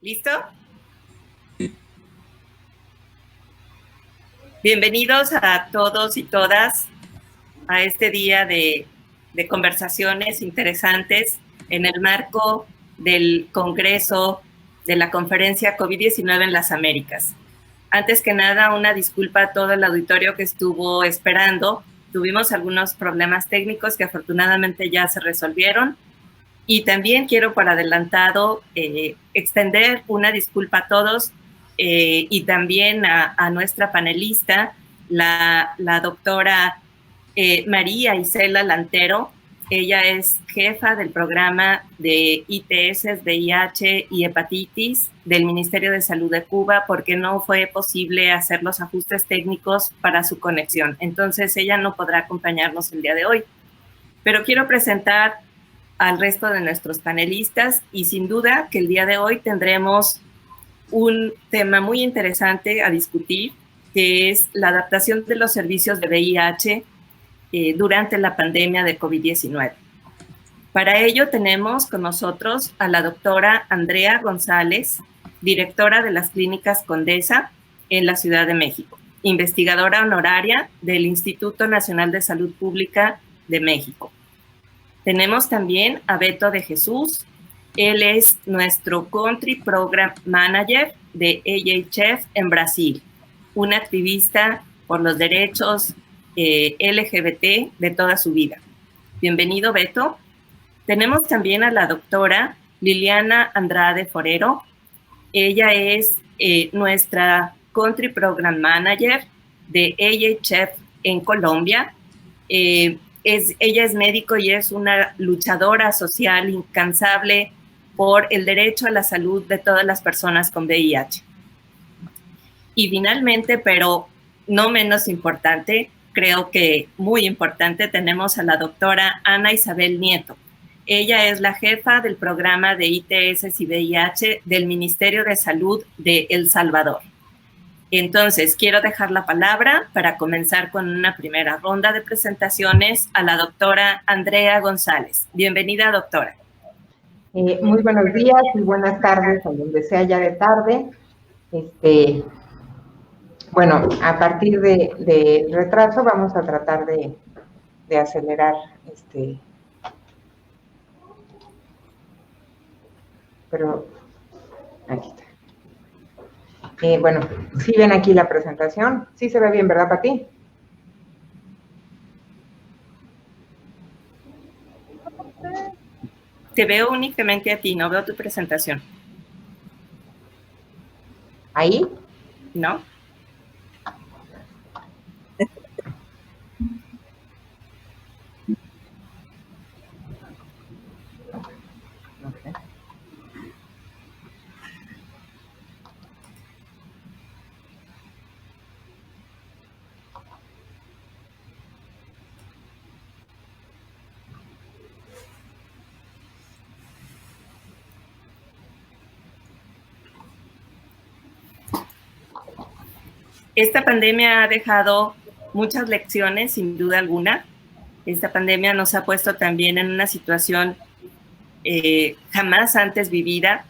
¿Listo? Bienvenidos a todos y todas a este día de conversaciones interesantes en el marco del Congreso de la Conferencia COVID-19 en las Américas. Antes que nada, una disculpa a todo el auditorio que estuvo esperando. Tuvimos algunos problemas técnicos que afortunadamente ya se resolvieron. Y también quiero por adelantado extender una disculpa a todos y también a nuestra panelista, la doctora María Isela Lantero. Ella es jefa del programa de ITS, VIH y hepatitis del Ministerio de Salud de Cuba, porque no fue posible hacer los ajustes técnicos para su conexión. Entonces ella no podrá acompañarnos el día de hoy. Pero quiero presentar al resto de nuestros panelistas y sin duda que el día de hoy tendremos un tema muy interesante a discutir, que es la adaptación de los servicios de VIH durante la pandemia de COVID-19. Para ello tenemos con nosotros a la doctora Andrea González, directora de las Clínicas Condesa en la Ciudad de México, investigadora honoraria del Instituto Nacional de Salud Pública de México. Tenemos también a Beto de Jesús. Él es nuestro Country Program Manager de AHF en Brasil, un activista por los derechos LGBT de toda su vida. Bienvenido, Beto. Tenemos también a la doctora Liliana Andrade Forero. Ella es nuestra Country Program Manager de AHF en Colombia. Ella es médico y es una luchadora social incansable por el derecho a la salud de todas las personas con VIH. Y finalmente, pero no menos importante, creo que muy importante, tenemos a la doctora Ana Isabel Nieto. Ella es la jefa del programa de ITS y VIH del Ministerio de Salud de El Salvador. Entonces, quiero dejar la palabra para comenzar con una primera ronda de presentaciones a la doctora Andrea González. Bienvenida, doctora. Muy buenos días y buenas tardes, a donde sea ya de tarde. Bueno, a partir de retraso vamos a tratar de acelerar pero aquí está. Bueno, ¿sí ven aquí la presentación? Sí se ve bien, ¿verdad, Pati? Te veo únicamente a ti, no veo tu presentación. ¿Ahí? ¿No? Okay. Esta pandemia ha dejado muchas lecciones, sin duda alguna. Esta pandemia nos ha puesto también en una situación jamás antes vivida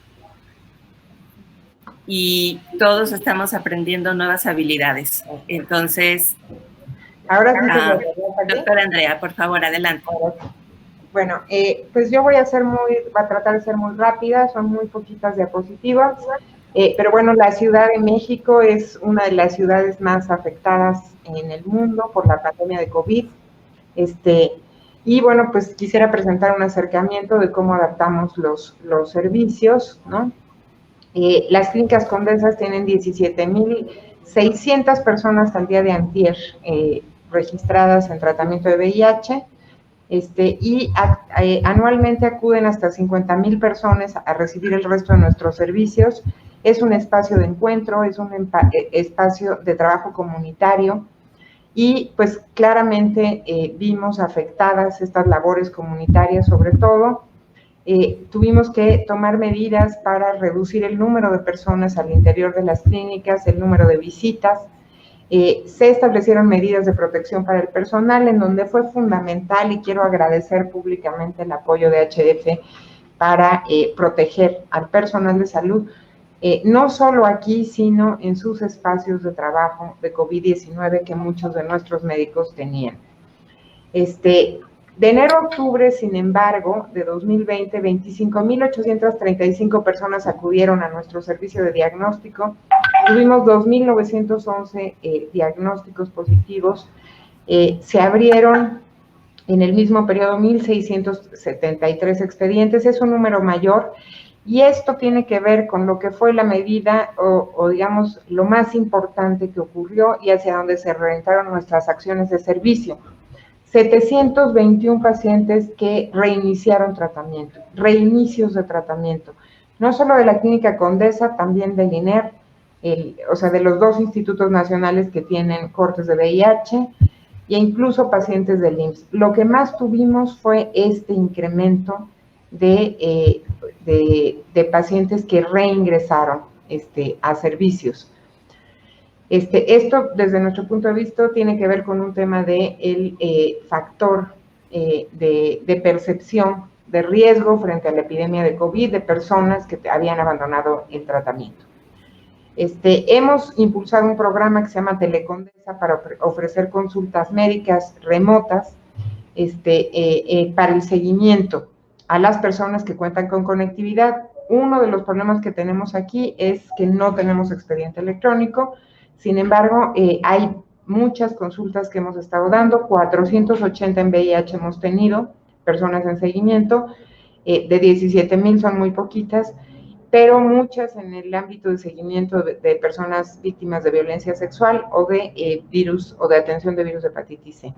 y todos estamos aprendiendo nuevas habilidades. Entonces, ahora sí, doctora Andrea, por favor, adelante. Bueno, pues yo voy a tratar de ser muy rápida, son muy poquitas diapositivas, pero bueno, la Ciudad de México es una de las ciudades más afectadas en el mundo por la pandemia de COVID. Y bueno, pues quisiera presentar un acercamiento de cómo adaptamos los servicios, ¿no? Las Clínicas Condesas tienen 17,600 personas al día de antier registradas en tratamiento de VIH, y anualmente acuden hasta 50,000 personas a recibir el resto de nuestros servicios. Es un espacio de encuentro, es un espacio de trabajo comunitario y pues claramente vimos afectadas estas labores comunitarias, sobre todo. Tuvimos que tomar medidas para reducir el número de personas al interior de las clínicas, el número de visitas. Se establecieron medidas de protección para el personal, en donde fue fundamental, y quiero agradecer públicamente el apoyo de HF para proteger al personal de salud, no solo aquí, sino en sus espacios de trabajo de COVID-19 que muchos de nuestros médicos tenían. De enero a octubre, sin embargo, de 2020, 25,835 personas acudieron a nuestro servicio de diagnóstico. Tuvimos 2,911 diagnósticos positivos. Se abrieron en el mismo periodo 1,673 expedientes. Es un número mayor. Y esto tiene que ver con lo que fue la medida o digamos, lo más importante que ocurrió y hacia donde se orientaron nuestras acciones de servicio. 721 pacientes que reiniciaron tratamiento, reinicios de tratamiento, no solo de la Clínica Condesa, también del INER, o sea, de los dos institutos nacionales que tienen cortes de VIH, e incluso pacientes del IMSS. Lo que más tuvimos fue este incremento de pacientes que reingresaron a servicios. Esto, desde nuestro punto de vista, tiene que ver con un tema del factor de percepción de riesgo frente a la epidemia de COVID de personas que habían abandonado el tratamiento. Hemos impulsado un programa que se llama Telecondesa para ofrecer consultas médicas remotas para el seguimiento a las personas que cuentan con conectividad. Uno de los problemas que tenemos aquí es que no tenemos expediente electrónico. Sin embargo, hay muchas consultas que hemos estado dando, 480 en VIH hemos tenido, personas en seguimiento, de 17,000 son muy poquitas, pero muchas en el ámbito de seguimiento de personas víctimas de violencia sexual o de virus o de atención de virus de hepatitis C.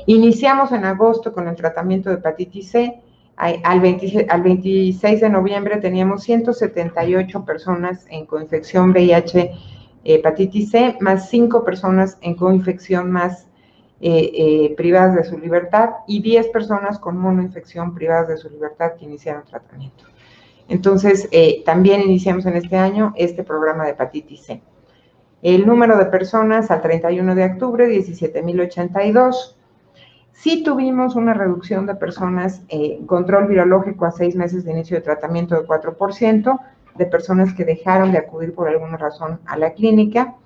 Iniciamos en agosto con el tratamiento de hepatitis C. Al 26 de noviembre teníamos 178 personas en coinfección VIH hepatitis C, más 5 personas en coinfección más privadas de su libertad y 10 personas con monoinfección privadas de su libertad que iniciaron tratamiento. Entonces, también iniciamos en este año este programa de hepatitis C. El número de personas al 31 de octubre, 17,082. Sí tuvimos una reducción de personas en control virológico a 6 meses de inicio de tratamiento de 4%, de personas que dejaron de acudir por alguna razón a la clínica,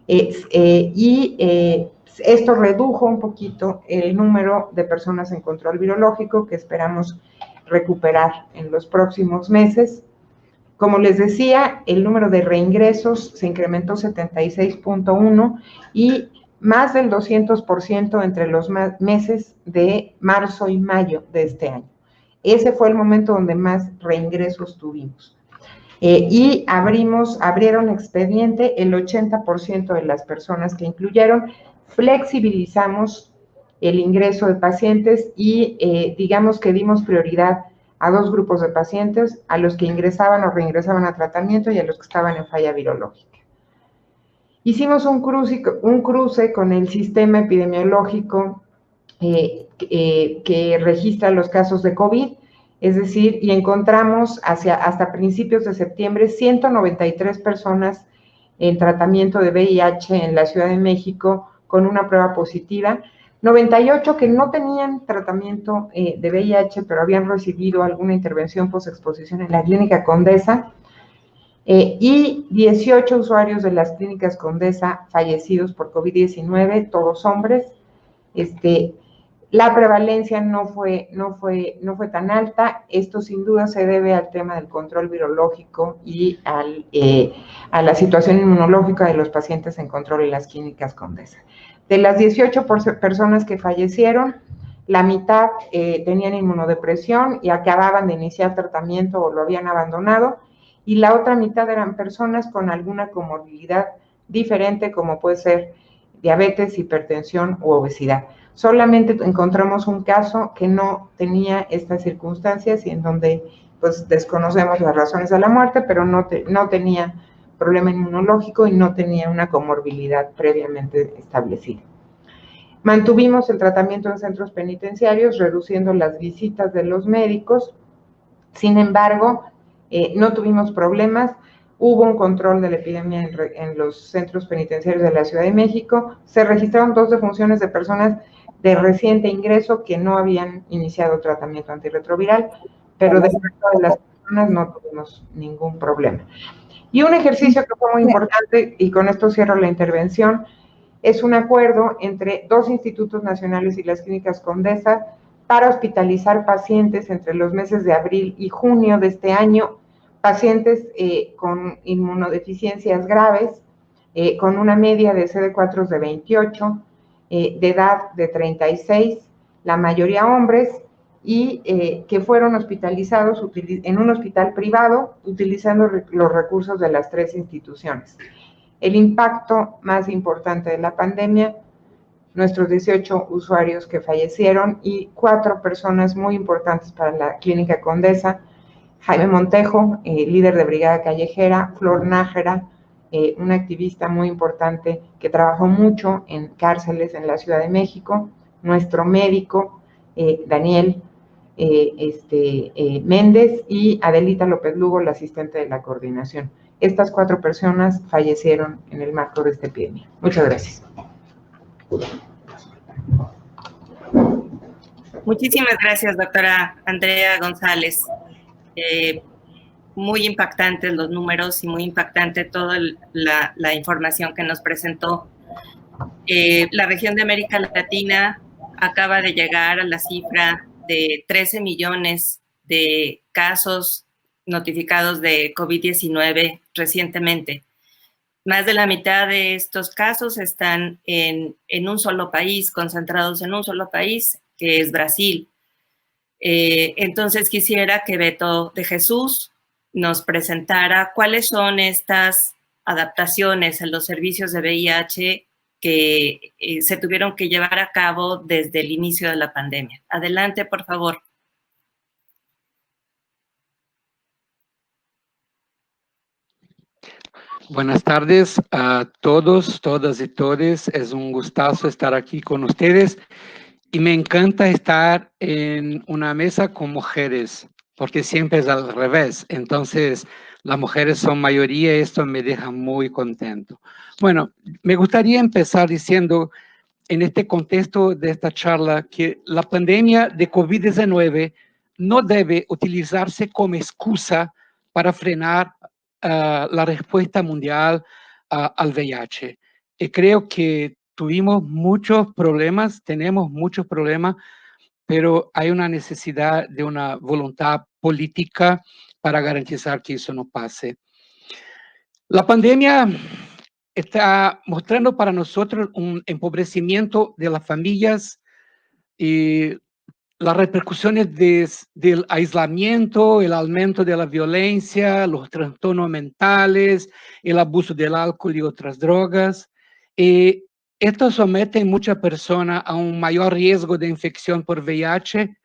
esto redujo un poquito el número de personas en control virológico que esperamos recuperar en los próximos meses. Como les decía, el número de reingresos se incrementó 76.1 y más del 200% entre los meses de marzo y mayo de este año. Ese fue el momento donde más reingresos tuvimos. Y abrieron expediente el 80% de las personas que incluyeron. Flexibilizamos el ingreso de pacientes y digamos que dimos prioridad a 2 grupos de pacientes, a los que ingresaban o reingresaban a tratamiento y a los que estaban en falla virológica. Hicimos un cruce con el sistema epidemiológico que registra los casos de COVID, es decir, y encontramos hasta principios de septiembre 193 personas en tratamiento de VIH en la Ciudad de México con una prueba positiva, 98 que no tenían tratamiento de VIH, pero habían recibido alguna intervención postexposición en la Clínica Condesa, y 18 usuarios de las clínicas Condesa fallecidos por COVID-19, todos hombres. La prevalencia no fue tan alta. Esto sin duda se debe al tema del control virológico y a la situación inmunológica de los pacientes en control en las clínicas Condesa. De las 18 personas que fallecieron, la mitad tenían inmunodepresión y acababan de iniciar tratamiento o lo habían abandonado, y la otra mitad eran personas con alguna comorbilidad diferente, como puede ser diabetes, hipertensión u obesidad. Solamente encontramos un caso que no tenía estas circunstancias y en donde pues desconocemos las razones de la muerte, pero no tenía problema inmunológico y no tenía una comorbilidad previamente establecida. Mantuvimos el tratamiento en centros penitenciarios, reduciendo las visitas de los médicos. Sin embargo, no tuvimos problemas. Hubo un control de la epidemia en los centros penitenciarios de la Ciudad de México. Se registraron 2 defunciones de personas de reciente ingreso que no habían iniciado tratamiento antirretroviral, pero de las personas no tuvimos ningún problema. Y un ejercicio que fue muy importante, y con esto cierro la intervención, es un acuerdo entre 2 institutos nacionales y las clínicas Condesa para hospitalizar pacientes entre los meses de abril y junio de este año, pacientes con inmunodeficiencias graves, con una media de CD4 de 28, de edad de 36, la mayoría hombres, y que fueron hospitalizados en un hospital privado utilizando los recursos de las 3 instituciones. El impacto más importante de la pandemia, nuestros 18 usuarios que fallecieron y 4 personas muy importantes para la Clínica Condesa: Jaime Montejo, líder de Brigada Callejera; Flor Nájera, una activista muy importante que trabajó mucho en cárceles en la Ciudad de México; nuestro médico, Daniel Méndez; y Adelita López Lugo, la asistente de la coordinación. Estas 4 personas fallecieron en el marco de esta epidemia. Muchas gracias. Muchísimas gracias, doctora Andrea González. Muy impactantes los números y muy impactante toda la información que nos presentó. La región de América Latina acaba de llegar a la cifra de 13 millones de casos notificados de COVID-19 recientemente. Más de la mitad de estos casos están en un solo país, concentrados en un solo país, que es Brasil. Entonces quisiera que Beto de Jesús nos presentara cuáles son estas adaptaciones en los servicios de VIH que se tuvieron que llevar a cabo desde el inicio de la pandemia. Adelante, por favor. Buenas tardes a todos, todas y todes. Es un gustazo estar aquí con ustedes y me encanta estar en una mesa con mujeres, porque siempre es al revés. Entonces, las mujeres son mayoría y esto me deja muy contento. Bueno, me gustaría empezar diciendo, en este contexto de esta charla, que la pandemia de COVID-19 no debe utilizarse como excusa para frenar la respuesta mundial al VIH. Y creo que tuvimos muchos problemas, tenemos muchos problemas, pero hay una necesidad de una voluntad política para garantizar que eso no pase. La pandemia está mostrando para nosotros un empobrecimiento de las familias y las repercusiones del aislamiento, el aumento de la violencia, los trastornos mentales, el abuso del alcohol y otras drogas. Esto somete a muchas personas a un mayor riesgo de infección por VIH,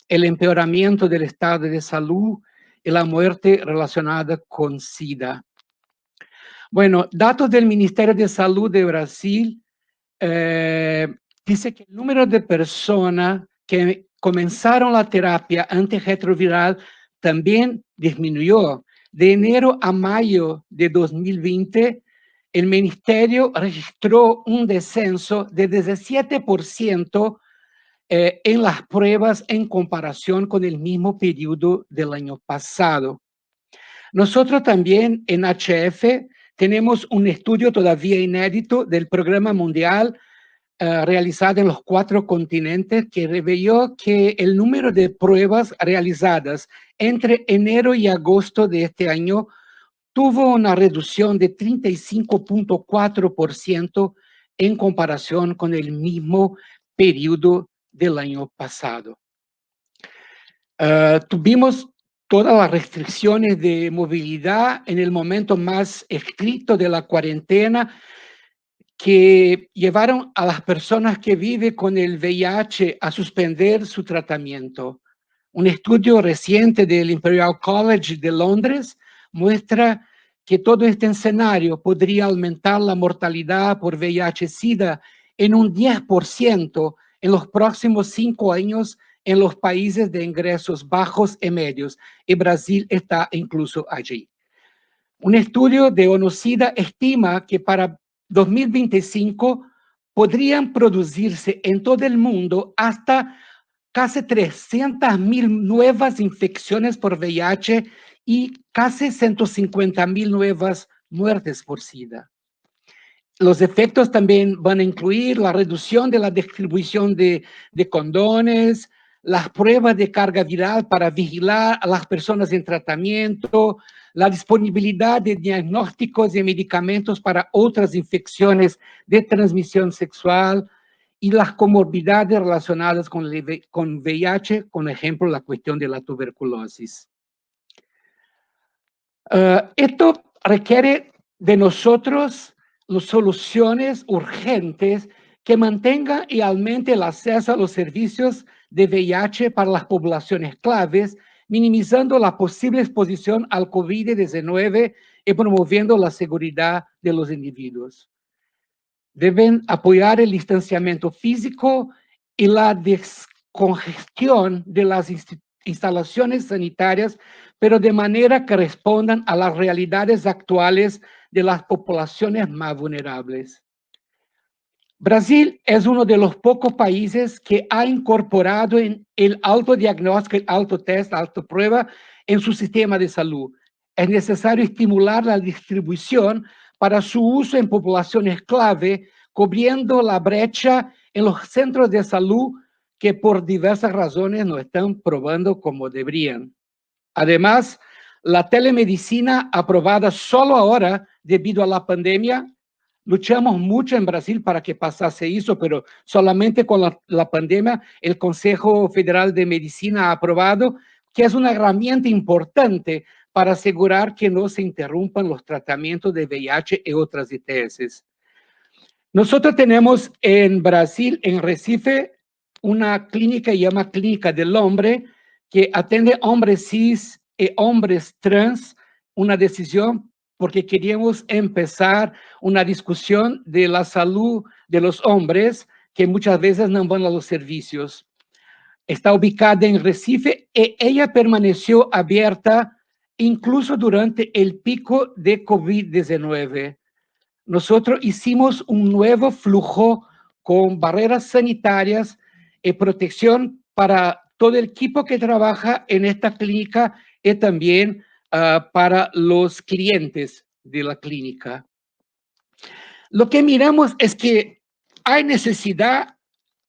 el empeoramiento del estado de salud y la muerte relacionada con SIDA. Bueno, datos del Ministerio de Salud de Brasil dice que el número de personas que comenzaron la terapia antirretroviral también disminuyó. De enero a mayo de 2020, el Ministerio registró un descenso de 17% en las pruebas en comparación con el mismo periodo del año pasado. Nosotros también en HF tenemos un estudio todavía inédito del Programa Mundial realizado en los 4 continentes que reveló que el número de pruebas realizadas entre enero y agosto de este año tuvo una reducción de 35.4% en comparación con el mismo periodo del año pasado. Tuvimos todas las restricciones de movilidad en el momento más estricto de la cuarentena que llevaron a las personas que viven con el VIH a suspender su tratamiento. Un estudio reciente del Imperial College de Londres muestra que todo este escenario podría aumentar la mortalidad por VIH-Sida en un 10% en los próximos 5 años en los países de ingresos bajos y medios, y Brasil está incluso allí. Un estudio de ONU-SIDA estima que para 2025 podrían producirse en todo el mundo hasta casi 300.000 nuevas infecciones por VIH y casi 150.000 nuevas muertes por SIDA. Los efectos también van a incluir la reducción de la distribución de condones, las pruebas de carga viral para vigilar a las personas en tratamiento, la disponibilidad de diagnósticos y medicamentos para otras infecciones de transmisión sexual y las comorbilidades relacionadas con VIH, por ejemplo, la cuestión de la tuberculosis. Esto requiere de nosotros soluciones urgentes que mantengan y aumenten el acceso a los servicios de VIH para las poblaciones claves, minimizando la posible exposición al COVID-19 y promoviendo la seguridad de los individuos. Deben apoyar el distanciamiento físico y la descongestión de las instalaciones sanitarias, pero de manera que respondan a las realidades actuales de las poblaciones más vulnerables. Brasil es uno de los pocos países que ha incorporado el autodiagnóstico, el autotest, la autoprueba en su sistema de salud. Es necesario estimular la distribución para su uso en poblaciones clave, cubriendo la brecha en los centros de salud que por diversas razones no están probando como deberían. Además, la telemedicina aprobada solo ahora debido a la pandemia, luchamos mucho en Brasil para que pasase eso, pero solamente con la pandemia el Consejo Federal de Medicina ha aprobado que es una herramienta importante para asegurar que no se interrumpan los tratamientos de VIH y otras ITS. Nosotros tenemos en Brasil, en Recife, una clínica que se llama Clínica del Hombre, que atiende hombres cis y hombres trans, una decisión porque queríamos empezar una discusión de la salud de los hombres que muchas veces no van a los servicios. Está ubicada en Recife y ella permaneció abierta incluso durante el pico de COVID-19. Nosotros hicimos un nuevo flujo con barreras sanitarias y protección para todo el equipo que trabaja en esta clínica y también para los clientes de la clínica. Lo que miramos es que hay necesidad,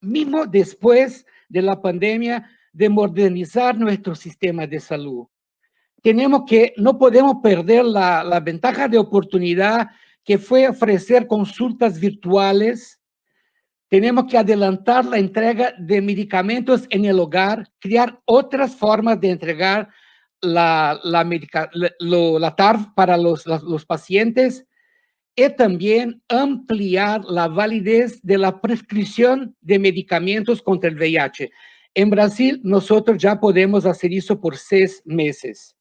mismo después de la pandemia, de modernizar nuestro sistema de salud. No podemos perder la ventaja de oportunidad que fue ofrecer consultas virtuales. Tenemos que adelantar la entrega de medicamentos en el hogar, crear otras formas de entregar la TARF para los pacientes y también ampliar la validez de la prescripción de medicamentos contra el VIH. En Brasil, nosotros ya podemos hacer eso por 6 meses.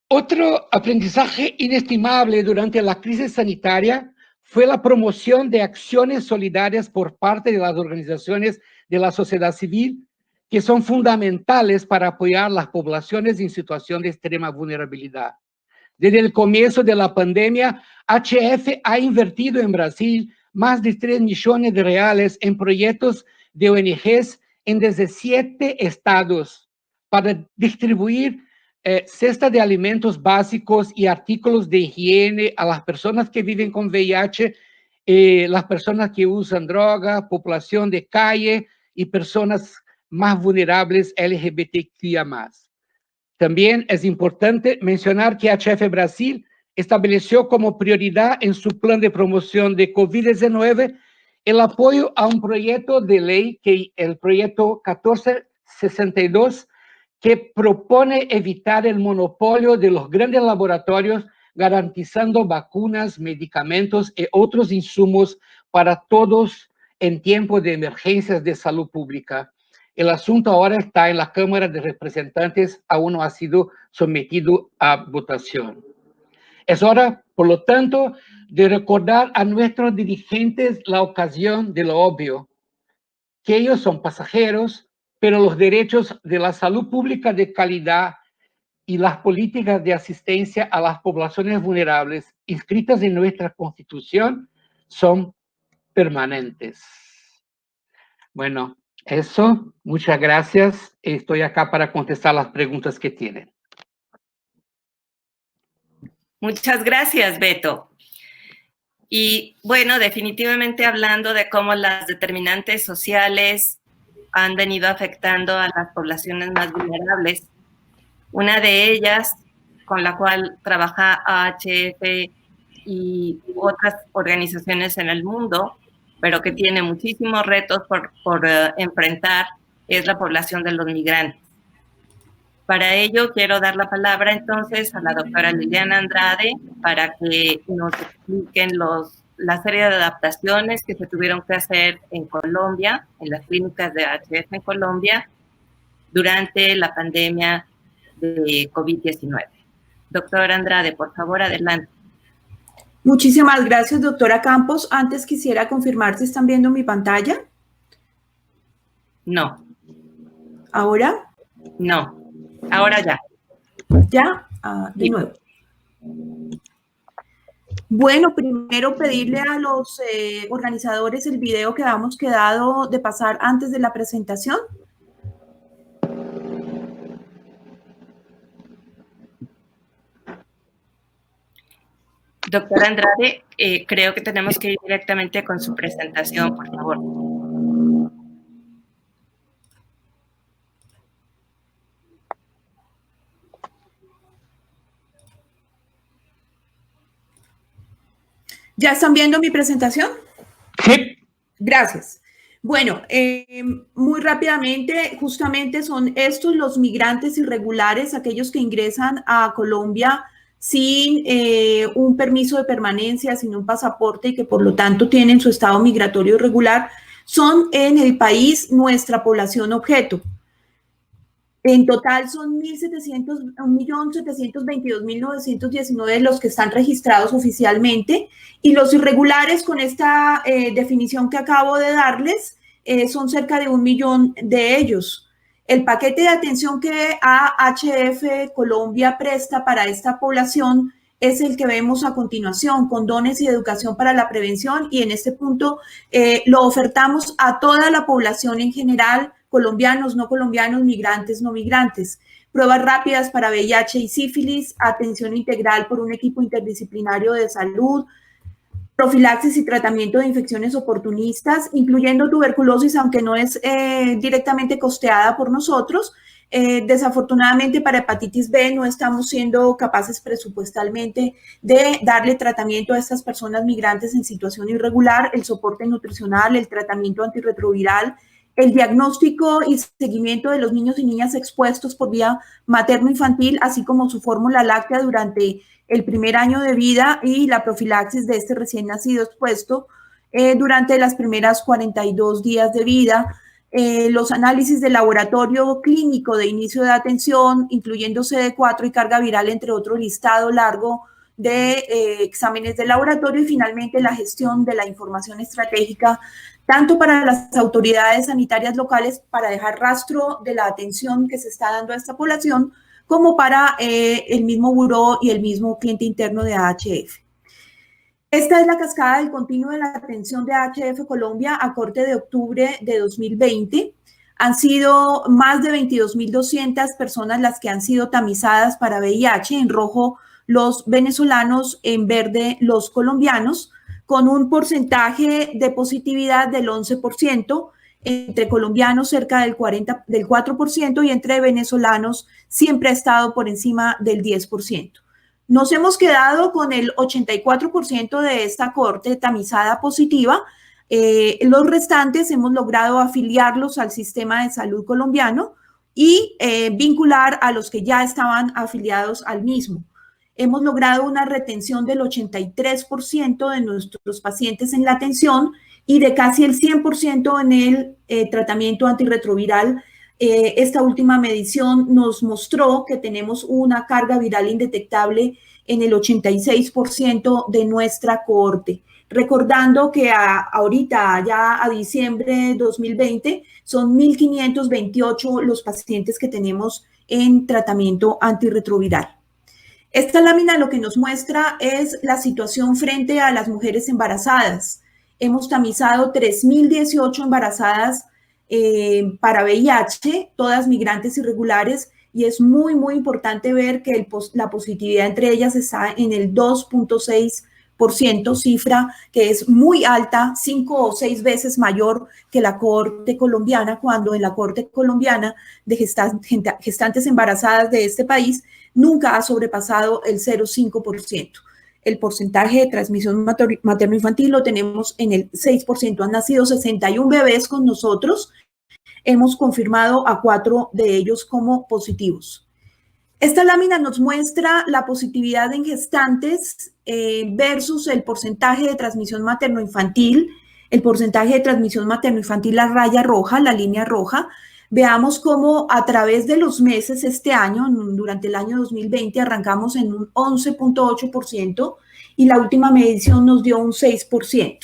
Otro aprendizaje inestimable durante la crisis sanitaria fue la promoción de acciones solidarias por parte de las organizaciones de la sociedad civil, que son fundamentales para apoyar las poblaciones en situación de extrema vulnerabilidad. Desde el comienzo de la pandemia, HF ha invertido en Brasil más de 3 millones de reales en proyectos de ONGs en 17 estados para distribuir cesta de alimentos básicos y artículos de higiene a las personas que viven con VIH, las personas que usan droga, población de calle y personas más vulnerables LGBTQIA+. También es importante mencionar que HF Brasil estableció como prioridad en su plan de promoción de COVID-19 el apoyo a un proyecto de ley, que el proyecto 1462, que propone evitar el monopolio de los grandes laboratorios, garantizando vacunas, medicamentos y otros insumos para todos en tiempos de emergencias de salud pública. El asunto ahora está en la Cámara de Representantes, aún no ha sido sometido a votación. Es hora, por lo tanto, de recordar a nuestros dirigentes la ocasión de lo obvio, que ellos son pasajeros, pero los derechos de la salud pública de calidad y las políticas de asistencia a las poblaciones vulnerables inscritas en nuestra Constitución son permanentes. Bueno, eso, muchas gracias. Estoy acá para contestar las preguntas que tienen. Muchas gracias, Beto. Y bueno, definitivamente hablando de cómo las determinantes sociales han venido afectando a las poblaciones más vulnerables. Una de ellas, con la cual trabaja AHF y otras organizaciones en el mundo, pero que tiene muchísimos retos por enfrentar, es la población de los migrantes. Para ello quiero dar la palabra entonces a la doctora Liliana Andrade para que nos expliquen la serie de adaptaciones que se tuvieron que hacer en Colombia, en las clínicas de AHF en Colombia, durante la pandemia de COVID-19. Doctora Andrade, por favor, adelante. Muchísimas gracias, doctora Campos. Antes quisiera confirmar si están viendo mi pantalla. No. ¿Ahora? No. Ahora ya. ¿Ya? De nuevo. Bueno, primero pedirle a los organizadores el video que habíamos quedado de pasar antes de la presentación. Doctora Andrade, creo que tenemos que ir directamente con su presentación, por favor. ¿Ya están viendo mi presentación? Sí. Gracias. Bueno, muy rápidamente, justamente son estos los migrantes irregulares, aquellos que ingresan a Colombia sin un permiso de permanencia, sin un pasaporte y que por lo tanto tienen su estado migratorio irregular, son en el país nuestra población objeto. En total son 1.722.919 los que están registrados oficialmente y los irregulares con esta definición que acabo de darles son cerca de 1 millón de ellos. El paquete de atención que AHF Colombia presta para esta población es el que vemos a continuación, condones y educación para la prevención, y en este punto lo ofertamos a toda la población en general, colombianos, no colombianos, migrantes, no migrantes. Pruebas rápidas para VIH y sífilis, atención integral por un equipo interdisciplinario de salud, profilaxis y tratamiento de infecciones oportunistas, incluyendo tuberculosis, aunque no es directamente costeada por nosotros. Desafortunadamente para hepatitis B no estamos siendo capaces presupuestalmente de darle tratamiento a estas personas migrantes en situación irregular, el soporte nutricional, el tratamiento antirretroviral, el diagnóstico y seguimiento de los niños y niñas expuestos por vía materno-infantil, así como su fórmula láctea durante el primer año de vida y la profilaxis de este recién nacido expuesto durante las primeras 42 días de vida, los análisis de laboratorio clínico de inicio de atención, incluyendo CD4 y carga viral, entre otro listado largo de exámenes de laboratorio, y finalmente la gestión de la información estratégica tanto para las autoridades sanitarias locales para dejar rastro de la atención que se está dando a esta población, como para el mismo buró y el mismo cliente interno de AHF. Esta es la cascada del continuo de la atención de AHF Colombia a corte de octubre de 2020. Han sido más de 22.200 personas las que han sido tamizadas para VIH, en rojo los venezolanos, en verde los colombianos, con un porcentaje de positividad del 11%, entre colombianos cerca del 4% y entre venezolanos siempre ha estado por encima del 10%. Nos hemos quedado con el 84% de esta cohorte tamizada positiva. Los restantes hemos logrado afiliarlos al sistema de salud colombiano y vincular a los que ya estaban afiliados al mismo. Hemos logrado una retención del 83% de nuestros pacientes en la atención y de casi el 100% en el tratamiento antirretroviral. Esta última medición nos mostró que tenemos una carga viral indetectable en el 86% de nuestra cohorte. Recordando que ahorita, ya a diciembre de 2020, son 1.528 los pacientes que tenemos en tratamiento antirretroviral. Esta lámina lo que nos muestra es la situación frente a las mujeres embarazadas. Hemos tamizado 3.018 embarazadas para VIH, todas migrantes irregulares, y es muy, muy importante ver que la positividad entre ellas está en el 2.6%, cifra que es muy alta, 5 o 6 veces mayor que la cohorte colombiana, cuando en la cohorte colombiana de gestantes embarazadas de este país nunca ha sobrepasado el 0,5%. El porcentaje de transmisión materno-infantil lo tenemos en el 6%. Han nacido 61 bebés con nosotros. Hemos confirmado a 4 de ellos como positivos. Esta lámina nos muestra la positividad en gestantes versus el porcentaje de transmisión materno-infantil. El porcentaje de transmisión materno-infantil, la raya roja, la línea roja. Veamos cómo a través de los meses este año, durante el año 2020, arrancamos en un 11.8% y la última medición nos dio un 6%.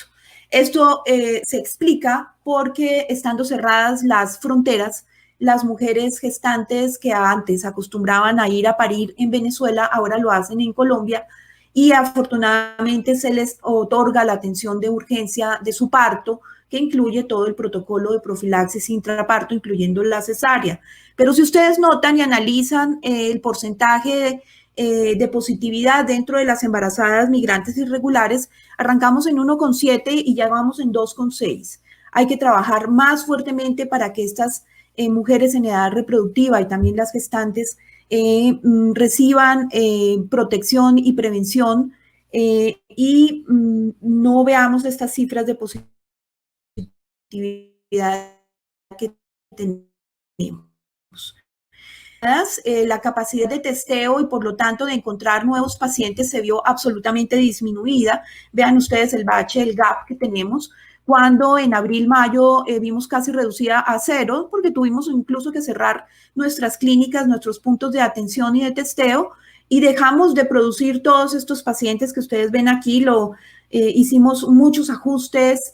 Esto se explica porque estando cerradas las fronteras, las mujeres gestantes que antes acostumbraban a ir a parir en Venezuela, ahora lo hacen en Colombia, y afortunadamente se les otorga la atención de urgencia de su parto, que incluye todo el protocolo de profilaxis intraparto, incluyendo la cesárea. Pero si ustedes notan y analizan el porcentaje de positividad dentro de las embarazadas migrantes irregulares, arrancamos en 1,7 y ya vamos en 2,6. Hay que trabajar más fuertemente para que estas mujeres en edad reproductiva y también las gestantes reciban protección y prevención y no veamos estas cifras de positividad que tenemos. La capacidad de testeo y por lo tanto de encontrar nuevos pacientes se vio absolutamente disminuida. Vean ustedes el bache, el gap que tenemos, cuando en abril, mayo vimos casi reducida a 0, porque tuvimos incluso que cerrar nuestras clínicas, nuestros puntos de atención y de testeo, y dejamos de producir todos estos pacientes que ustedes ven aquí. Hicimos muchos ajustes,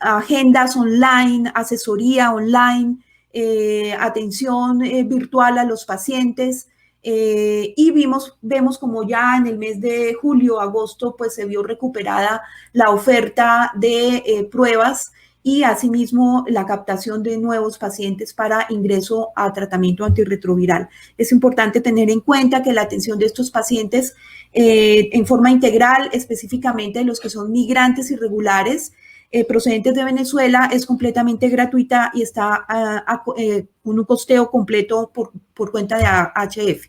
agendas online, asesoría online, atención virtual a los pacientes, y vemos como ya en el mes de julio, agosto, pues se vio recuperada la oferta de pruebas y asimismo la captación de nuevos pacientes para ingreso a tratamiento antirretroviral. Es importante tener en cuenta que la atención de estos pacientes en forma integral, específicamente los que son migrantes irregulares, procedentes de Venezuela, es completamente gratuita y está con un costeo completo por cuenta de AHF.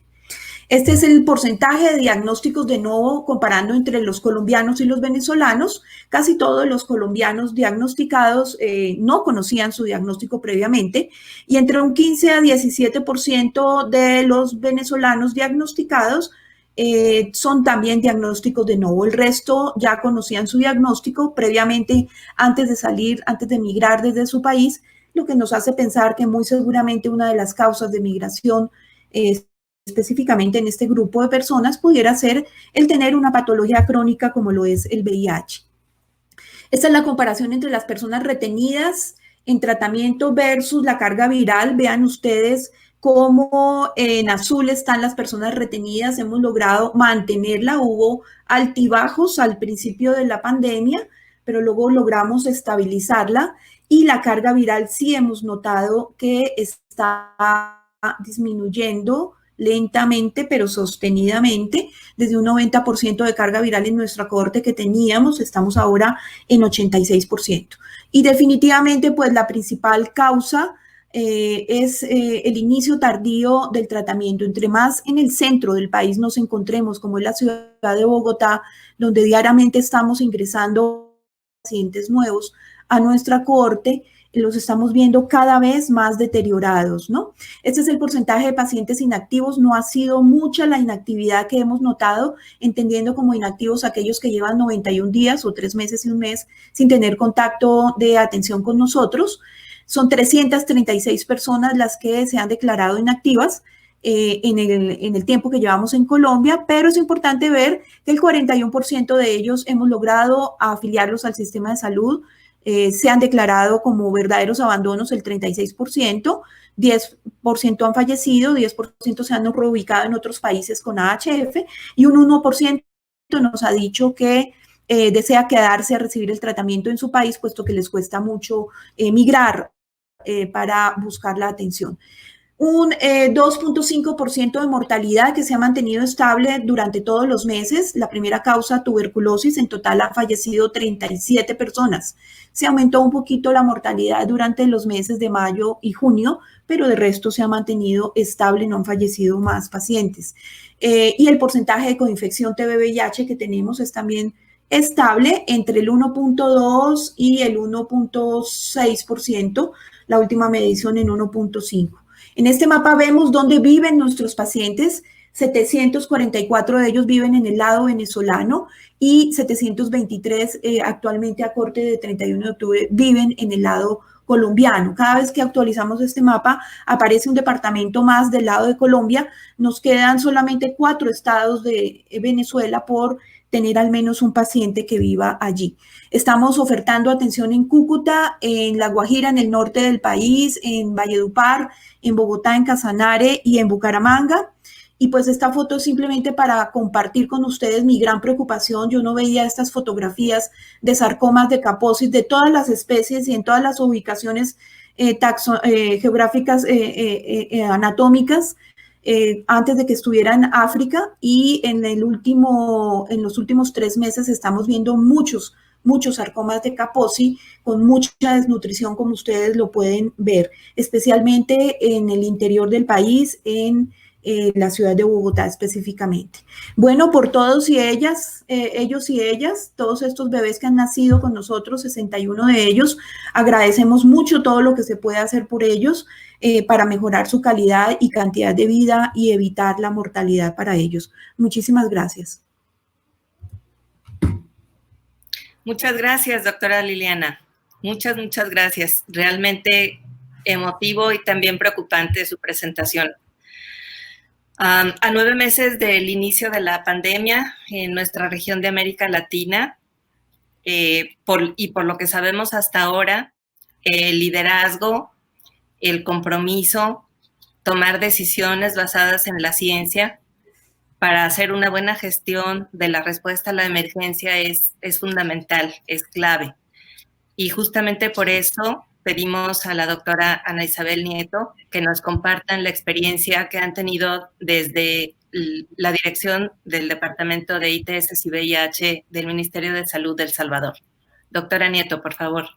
Este es el porcentaje de diagnósticos de nuevo comparando entre los colombianos y los venezolanos. Casi todos los colombianos diagnosticados no conocían su diagnóstico previamente y entre un 15 a 17% de los venezolanos diagnosticados son también diagnósticos de nuevo. El resto ya conocían su diagnóstico previamente antes de salir, antes de migrar desde su país, lo que nos hace pensar que muy seguramente una de las causas de migración específicamente en este grupo de personas pudiera ser el tener una patología crónica como lo es el VIH. Esta es la comparación entre las personas retenidas en tratamiento versus la carga viral. Vean ustedes cómo en azul están las personas retenidas. Hemos logrado mantenerla. Hubo altibajos al principio de la pandemia, pero luego logramos estabilizarla. Y la carga viral sí hemos notado que está disminuyendo lentamente, pero sostenidamente. Desde un 90% de carga viral en nuestra cohorte que teníamos, estamos ahora en 86%. Y definitivamente, pues la principal causa es el inicio tardío del tratamiento. Entre más en el centro del país nos encontremos, como es la ciudad de Bogotá, donde diariamente estamos ingresando pacientes nuevos a nuestra cohorte, los estamos viendo cada vez más deteriorados, ¿no? Este es el porcentaje de pacientes inactivos. No ha sido mucha la inactividad que hemos notado, entendiendo como inactivos aquellos que llevan 91 días o 3 meses y un mes sin tener contacto de atención con nosotros. Son 336 personas las que se han declarado inactivas en el tiempo que llevamos en Colombia, pero es importante ver que el 41% de ellos hemos logrado afiliarlos al sistema de salud. Se han declarado como verdaderos abandonos el 36%, 10% han fallecido, 10% se han reubicado en otros países con AHF y un 1% nos ha dicho que desea quedarse a recibir el tratamiento en su país, puesto que les cuesta mucho migrar para buscar la atención. Un 2.5% de mortalidad que se ha mantenido estable durante todos los meses. La primera causa, tuberculosis, en total han fallecido 37 personas. Se aumentó un poquito la mortalidad durante los meses de mayo y junio, pero de resto se ha mantenido estable, no han fallecido más pacientes. Y el porcentaje de coinfección TB-VIH que tenemos es también estable entre el 1.2 y el 1.6%, la última medición en 1.5. En este mapa vemos dónde viven nuestros pacientes. 744 de ellos viven en el lado venezolano y 723 actualmente a corte de 31 de octubre viven en el lado colombiano. Cada vez que actualizamos este mapa aparece un departamento más del lado de Colombia. Nos quedan solamente 4 estados de Venezuela por tener al menos un paciente que viva allí. Estamos ofertando atención en Cúcuta, en La Guajira, en el norte del país, en Valledupar, en Bogotá, en Casanare y en Bucaramanga. Y pues esta foto es simplemente para compartir con ustedes mi gran preocupación. Yo no veía estas fotografías de sarcomas de Kaposi de todas las especies y en todas las ubicaciones geográficas anatómicas antes de que estuviera en África, y en los últimos 3 meses estamos viendo muchos sarcomas de Kaposi con mucha desnutrición, como ustedes lo pueden ver, especialmente en el interior del país, en la ciudad de Bogotá específicamente. Bueno, por todos y ellas, ellos y ellas, todos estos bebés que han nacido con nosotros, 61 de ellos, agradecemos mucho todo lo que se puede hacer por ellos para mejorar su calidad y cantidad de vida y evitar la mortalidad para ellos. Muchísimas gracias. Muchas gracias, doctora Liliana. Muchas gracias. Realmente emotivo y también preocupante su presentación. A 9 meses del inicio de la pandemia en nuestra región de América Latina, por lo que sabemos hasta ahora, el liderazgo, el compromiso, tomar decisiones basadas en la ciencia para hacer una buena gestión de la respuesta a la emergencia es fundamental, es clave. Y justamente por eso pedimos a la doctora Ana Isabel Nieto que nos compartan la experiencia que han tenido desde la dirección del Departamento de ITS y VIH del Ministerio de Salud de El Salvador. Doctora Nieto, por favor.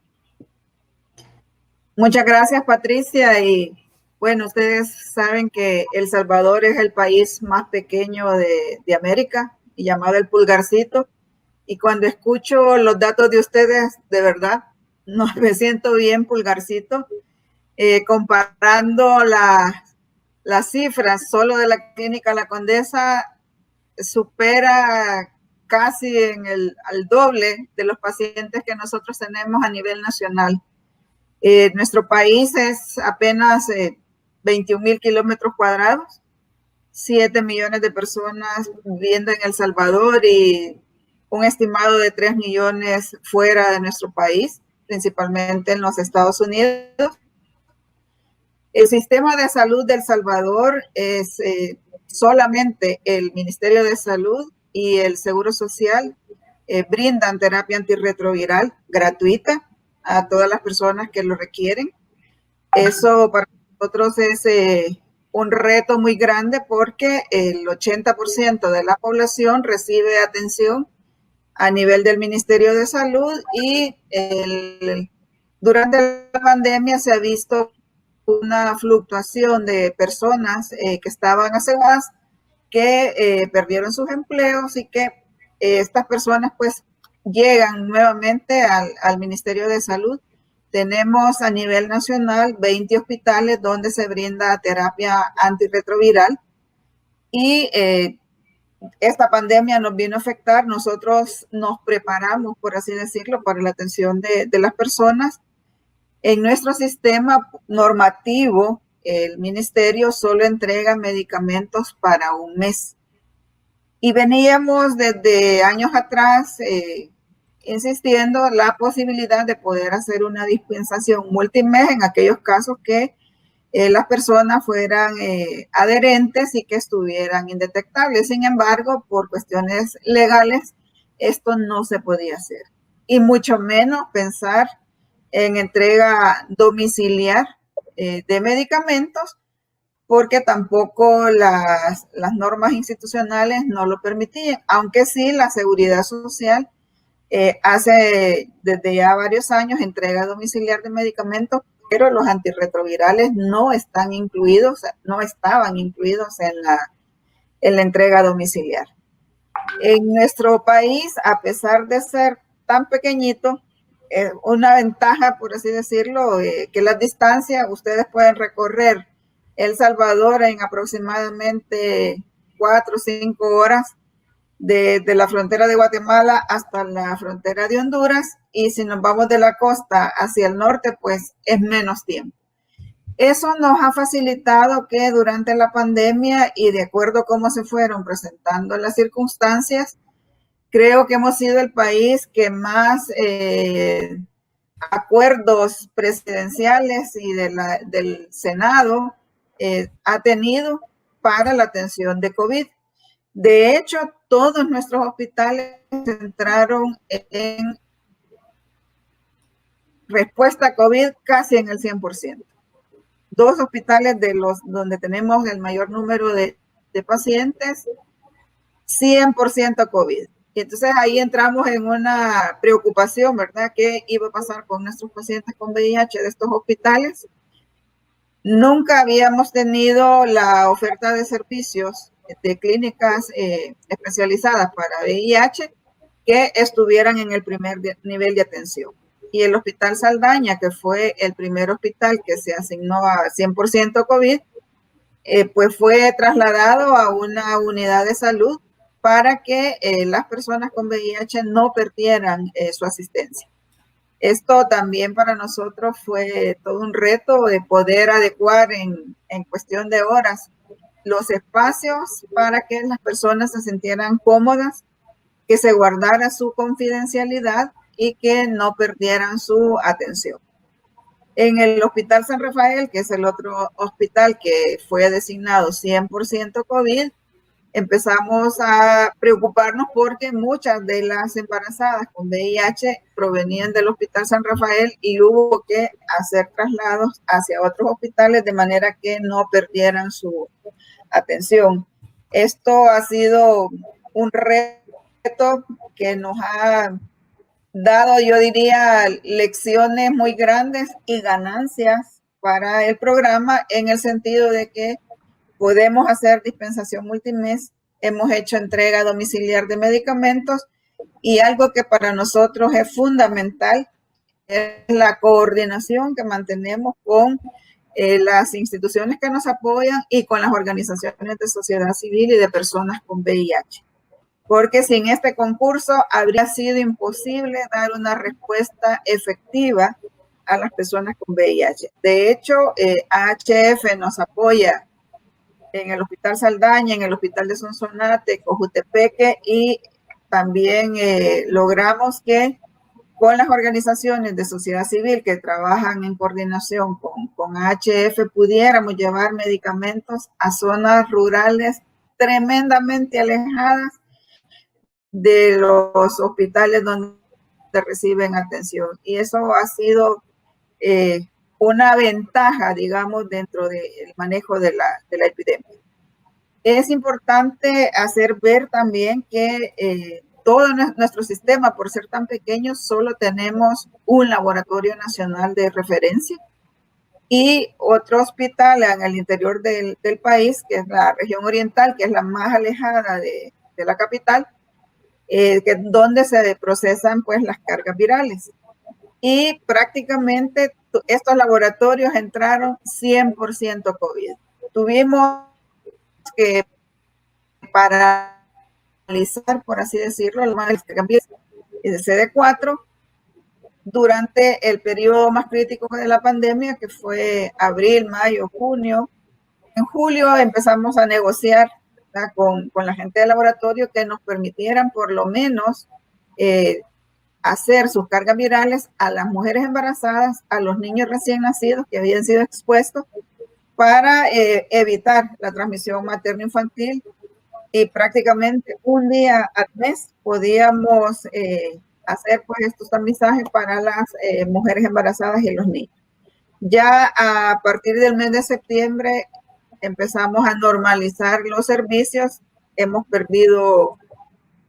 Muchas gracias, Patricia. Y bueno, ustedes saben que El Salvador es el país más pequeño de América y llamado el Pulgarcito. Y cuando escucho los datos de ustedes, de verdad, no me siento bien, Pulgarcito. Comparando las cifras solo de la clínica La Condesa, supera casi al doble de los pacientes que nosotros tenemos a nivel nacional. Nuestro país es apenas 21,000 kilómetros cuadrados, 7 millones de personas viviendo en El Salvador y un estimado de 3 millones fuera de nuestro país, principalmente en los Estados Unidos. El sistema de salud de El Salvador es solamente el Ministerio de Salud y el Seguro Social brindan terapia antirretroviral gratuita a todas las personas que lo requieren. Eso para nosotros es un reto muy grande porque el 80% de la población recibe atención a nivel del Ministerio de Salud y durante la pandemia se ha visto una fluctuación de personas que estaban aseguradas, que perdieron sus empleos y que estas personas pues llegan nuevamente al Ministerio de Salud. Tenemos a nivel nacional 20 hospitales donde se brinda terapia antirretroviral y esta pandemia nos vino a afectar. Nosotros nos preparamos, por así decirlo, para la atención de las personas. En nuestro sistema normativo, el ministerio solo entrega medicamentos para un mes. Y veníamos desde años atrás insistiendo la posibilidad de poder hacer una dispensación multimes en aquellos casos que las personas fueran adherentes y que estuvieran indetectables. Sin embargo, por cuestiones legales, esto no se podía hacer. Y mucho menos pensar en entrega domiciliar de medicamentos, porque tampoco las normas institucionales no lo permitían, aunque sí la Seguridad Social hace desde ya varios años entrega domiciliar de medicamentos, pero los antirretrovirales no están incluidos, no estaban incluidos en la entrega domiciliar. En nuestro país, a pesar de ser tan pequeñito, una ventaja, por así decirlo, que las distancias, ustedes pueden recorrer El Salvador en aproximadamente 4 o 5 horas, de la frontera de Guatemala hasta la frontera de Honduras, y si nos vamos de la costa hacia el norte, pues es menos tiempo. Eso nos ha facilitado que durante la pandemia y de acuerdo a cómo se fueron presentando las circunstancias, creo que hemos sido el país que más acuerdos presidenciales y del Senado ha tenido para la atención de COVID. De hecho, todos nuestros hospitales entraron en respuesta a COVID casi en el 100%. 2 hospitales de los donde tenemos el mayor número de pacientes, 100% COVID. Y entonces ahí entramos en una preocupación, ¿verdad? ¿Qué iba a pasar con nuestros pacientes con VIH de estos hospitales? Nunca habíamos tenido la oferta de servicios de clínicas especializadas para VIH que estuvieran en el primer nivel de atención. Y el Hospital Saldaña, que fue el primer hospital que se asignó a 100% COVID, pues fue trasladado a una unidad de salud para que las personas con VIH no perdieran su asistencia. Esto también para nosotros fue todo un reto de poder adecuar en cuestión de horas los espacios para que las personas se sintieran cómodas, que se guardara su confidencialidad y que no perdieran su atención. En el Hospital San Rafael, que es el otro hospital que fue designado 100% COVID, empezamos a preocuparnos porque muchas de las embarazadas con VIH provenían del Hospital San Rafael y hubo que hacer traslados hacia otros hospitales de manera que no perdieran su atención. Esto ha sido un reto que nos ha dado, yo diría, lecciones muy grandes y ganancias para el programa, en el sentido de que podemos hacer dispensación multimes, hemos hecho entrega domiciliar de medicamentos, y algo que para nosotros es fundamental es la coordinación que mantenemos con las instituciones que nos apoyan y con las organizaciones de sociedad civil y de personas con VIH. Porque sin este concurso habría sido imposible dar una respuesta efectiva a las personas con VIH. De hecho, AHF nos apoya en el Hospital Saldaña, en el Hospital de Sonsonate, Cojutepeque, y también logramos que con las organizaciones de sociedad civil que trabajan en coordinación con AHF pudiéramos llevar medicamentos a zonas rurales tremendamente alejadas de los hospitales donde reciben atención. Y eso ha sido una ventaja, digamos, dentro del manejo de la epidemia. Es importante hacer ver también que todo nuestro sistema, por ser tan pequeño, solo tenemos un laboratorio nacional de referencia y otro hospital en el interior del país, que es la región oriental, que es la más alejada de la capital, donde se procesan pues las cargas virales. Y prácticamente estos laboratorios entraron 100% COVID. Tuvimos que paralizar, por así decirlo, el de CD4 durante el periodo más crítico de la pandemia, que fue abril, mayo, junio. En julio empezamos a negociar con la gente del laboratorio que nos permitieran por lo menos hacer sus cargas virales a las mujeres embarazadas, a los niños recién nacidos que habían sido expuestos, para evitar la transmisión materno-infantil y prácticamente un día al mes podíamos hacer pues estos tamizajes para las mujeres embarazadas y los niños. Ya a partir del mes de septiembre empezamos a normalizar los servicios. Hemos perdido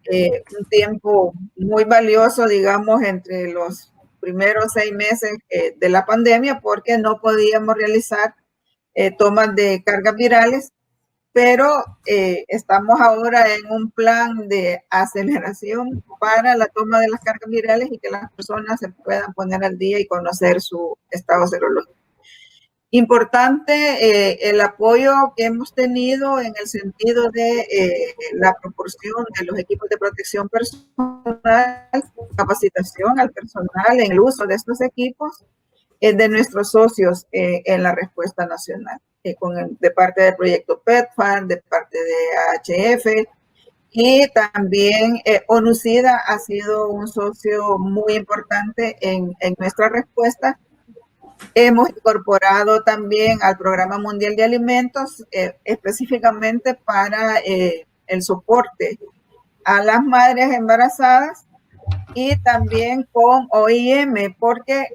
un tiempo muy valioso, digamos, entre los primeros 6 meses de la pandemia, porque no podíamos realizar tomas de cargas virales, pero estamos ahora en un plan de aceleración para la toma de las cargas virales y que las personas se puedan poner al día y conocer su estado serológico. Importante el apoyo que hemos tenido en el sentido de la proporción de los equipos de protección personal, capacitación al personal en el uso de estos equipos de nuestros socios en la respuesta nacional, de parte del proyecto PEPFAR, de parte de AHF, y también ONU-SIDA ha sido un socio muy importante en nuestra respuesta. Hemos incorporado también al Programa Mundial de Alimentos específicamente para el soporte a las madres embarazadas y también con OIM, porque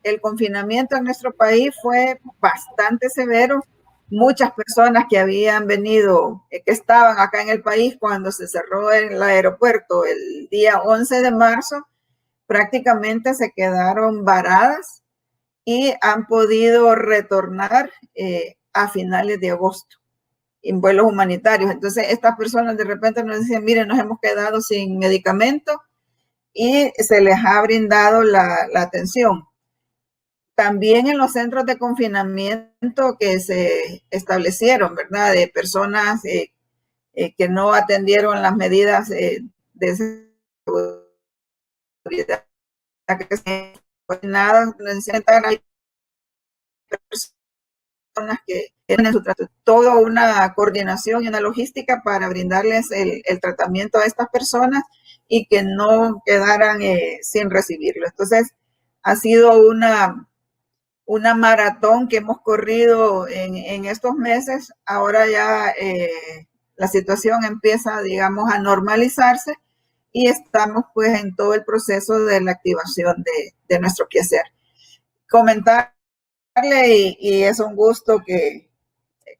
el confinamiento en nuestro país fue bastante severo. Muchas personas que habían venido, que estaban acá en el país cuando se cerró el aeropuerto el día 11 de marzo, prácticamente se quedaron varadas y han podido retornar a finales de agosto en vuelos humanitarios. Entonces, estas personas de repente nos dicen, miren, nos hemos quedado sin medicamento y se les ha brindado la atención. También en los centros de confinamiento que se establecieron, ¿verdad? De personas que no atendieron las medidas de seguridad que se nada, hay personas que tienen su trato, toda una coordinación y una logística para brindarles el tratamiento a estas personas y que no quedaran sin recibirlo. Entonces, ha sido una maratón que hemos corrido en estos meses. Ahora ya la situación empieza, digamos, a normalizarse y estamos pues en todo el proceso de la activación de nuestro quehacer. Comentarle, y es un gusto que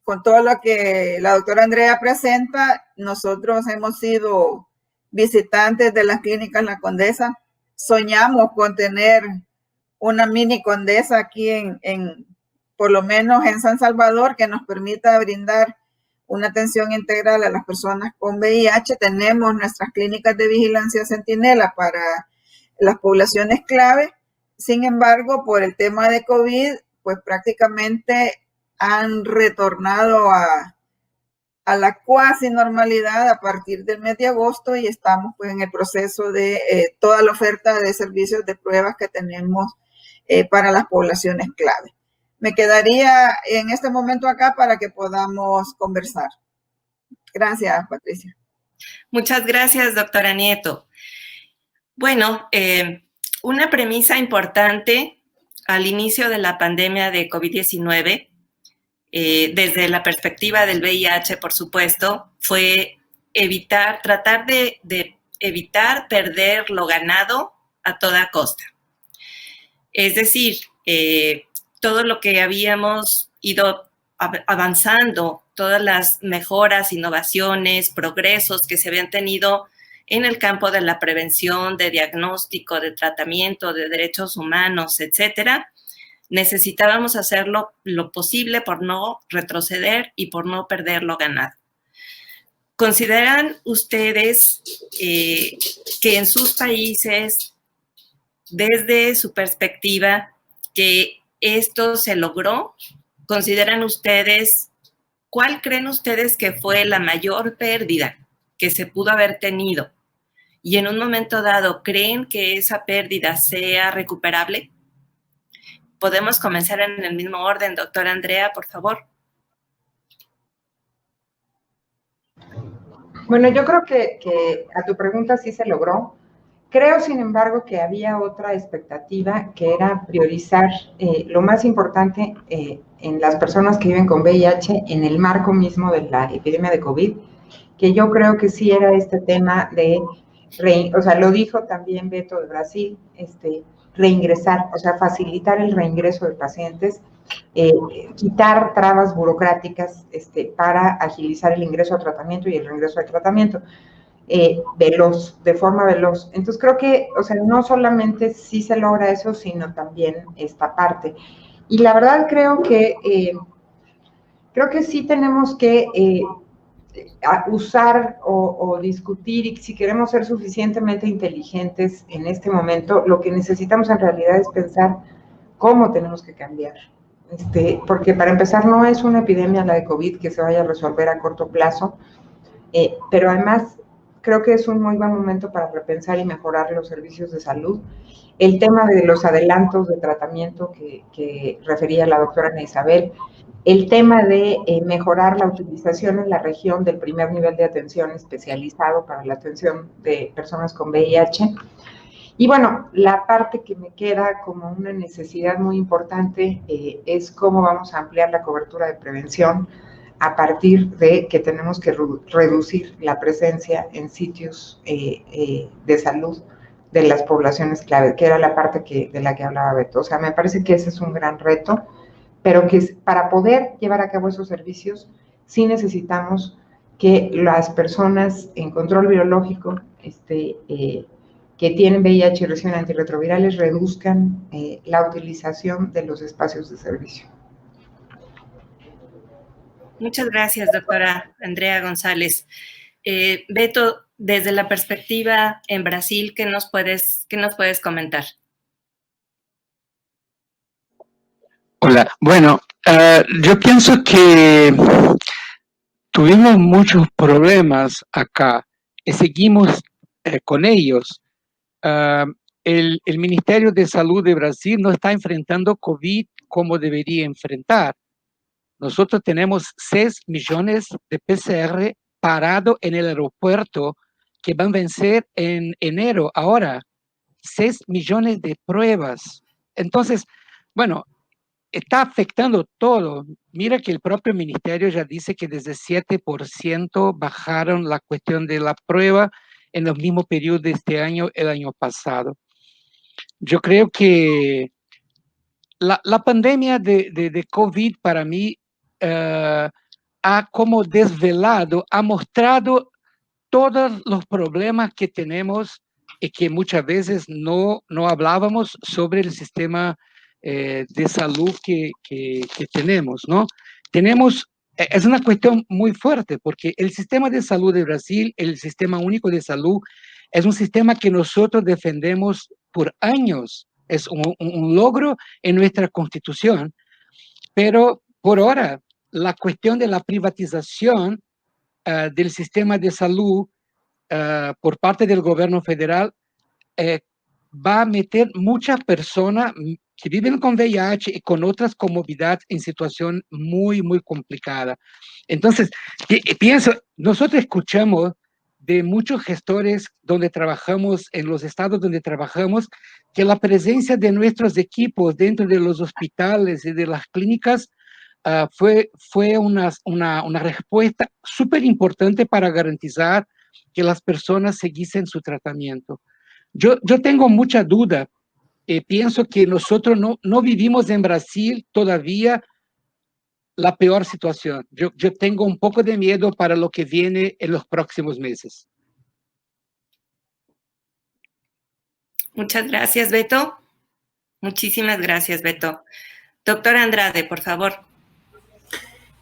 con todo lo que la doctora Andrea presenta, nosotros hemos sido visitantes de las clínicas La Condesa. Soñamos con tener una mini Condesa aquí por lo menos en San Salvador, que nos permita brindar una atención integral a las personas con VIH. Tenemos nuestras clínicas de vigilancia centinela para las poblaciones clave. Sin embargo, por el tema de COVID, pues prácticamente han retornado a la cuasi normalidad a partir del mes de agosto y estamos pues en el proceso de toda la oferta de servicios de pruebas que tenemos para las poblaciones clave. Me quedaría en este momento acá para que podamos conversar. Gracias, Patricia. Muchas gracias, doctora Nieto. Bueno, una premisa importante al inicio de la pandemia de COVID-19, desde la perspectiva del VIH, por supuesto, fue tratar de evitar perder lo ganado a toda costa. Es decir, todo lo que habíamos ido avanzando, todas las mejoras, innovaciones, progresos que se habían tenido en el campo de la prevención, de diagnóstico, de tratamiento, de derechos humanos, etcétera, necesitábamos hacerlo lo posible por no retroceder y por no perder lo ganado. ¿Consideran ustedes que en sus países, desde su perspectiva, que esto se logró? ¿Consideran ustedes, cuál creen ustedes que fue la mayor pérdida que se pudo haber tenido? Y en un momento dado, ¿creen que esa pérdida sea recuperable? Podemos comenzar en el mismo orden, doctora Andrea, por favor. Bueno, yo creo que a tu pregunta sí se logró. Creo, sin embargo, que había otra expectativa que era priorizar lo más importante en las personas que viven con VIH en el marco mismo de la epidemia de COVID, que yo creo que sí era este tema de, o sea, lo dijo también Beto de Brasil, reingresar, o sea, facilitar el reingreso de pacientes, quitar trabas burocráticas para agilizar el ingreso a tratamiento y el reingreso al tratamiento. Veloz, de forma veloz. Entonces creo que, o sea, no solamente sí se logra eso, sino también esta parte. Y la verdad creo que sí tenemos que usar o discutir, y si queremos ser suficientemente inteligentes en este momento, lo que necesitamos en realidad es pensar cómo tenemos que cambiar. Porque para empezar no es una epidemia la de COVID que se vaya a resolver a corto plazo, pero además creo que es un muy buen momento para repensar y mejorar los servicios de salud. El tema de los adelantos de tratamiento que refería la doctora Ana Isabel, el tema de mejorar la utilización en la región del primer nivel de atención especializado para la atención de personas con VIH. Y bueno, la parte que me queda como una necesidad muy importante es cómo vamos a ampliar la cobertura de prevención a partir de que tenemos que reducir la presencia en sitios de salud de las poblaciones clave, que era la parte de la que hablaba Beto. O sea, me parece que ese es un gran reto, pero que para poder llevar a cabo esos servicios sí necesitamos que las personas en control biológico que tienen VIH y reciben antirretrovirales reduzcan la utilización de los espacios de servicio. Muchas gracias, doctora Andrea González. Beto, desde la perspectiva en Brasil, ¿qué nos puedes comentar? Hola, bueno, yo pienso que tuvimos muchos problemas acá y seguimos con ellos. El Ministerio de Salud de Brasil no está enfrentando COVID como debería enfrentar. Nosotros tenemos 6 millones de PCR parados en el aeropuerto que van a vencer en enero. Ahora, 6 millones de pruebas. Entonces, bueno, está afectando todo. Mira que el propio ministerio ya dice que desde 7% bajaron la cuestión de la prueba en los mismos periodos de este año, el año pasado. Yo creo que la pandemia de COVID para mí ha como desvelado, ha mostrado todos los problemas que tenemos y que muchas veces no hablábamos sobre el sistema de salud que tenemos, ¿no? Es una cuestión muy fuerte porque el sistema de salud de Brasil, el sistema único de salud, es un sistema que nosotros defendemos por años. Es un logro en nuestra constitución, pero por ahora la cuestión de la privatización del sistema de salud por parte del gobierno federal va a meter muchas personas que viven con VIH y con otras comorbilidades en situación muy, muy complicada. Entonces, pienso, nosotros escuchamos de muchos gestores donde trabajamos, en los estados donde trabajamos, que la presencia de nuestros equipos dentro de los hospitales y de las clínicas fue una respuesta súper importante para garantizar que las personas siguiesen su tratamiento. Yo tengo mucha duda. Pienso que nosotros no vivimos en Brasil todavía la peor situación. Yo tengo un poco de miedo para lo que viene en los próximos meses. Muchas gracias, Beto. Muchísimas gracias, Beto. Doctora Andrade, por favor.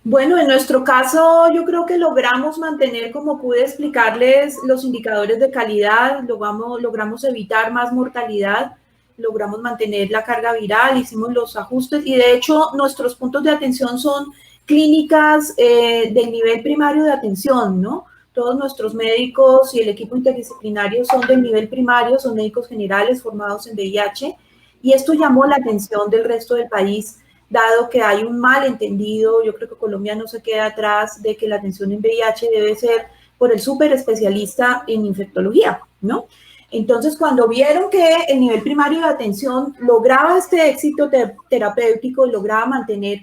Bueno, en nuestro caso yo creo que logramos mantener, como pude explicarles, los indicadores de calidad, logramos evitar más mortalidad, logramos mantener la carga viral, hicimos los ajustes y de hecho nuestros puntos de atención son clínicas del nivel primario de atención, ¿no? Todos nuestros médicos y el equipo interdisciplinario son del nivel primario, son médicos generales formados en VIH y esto llamó la atención del resto del país, dado que hay un malentendido. Yo creo que Colombia no se queda atrás de que la atención en VIH debe ser por el súper especialista en infectología, ¿no? Entonces, cuando vieron que el nivel primario de atención lograba este éxito terapéutico, lograba mantener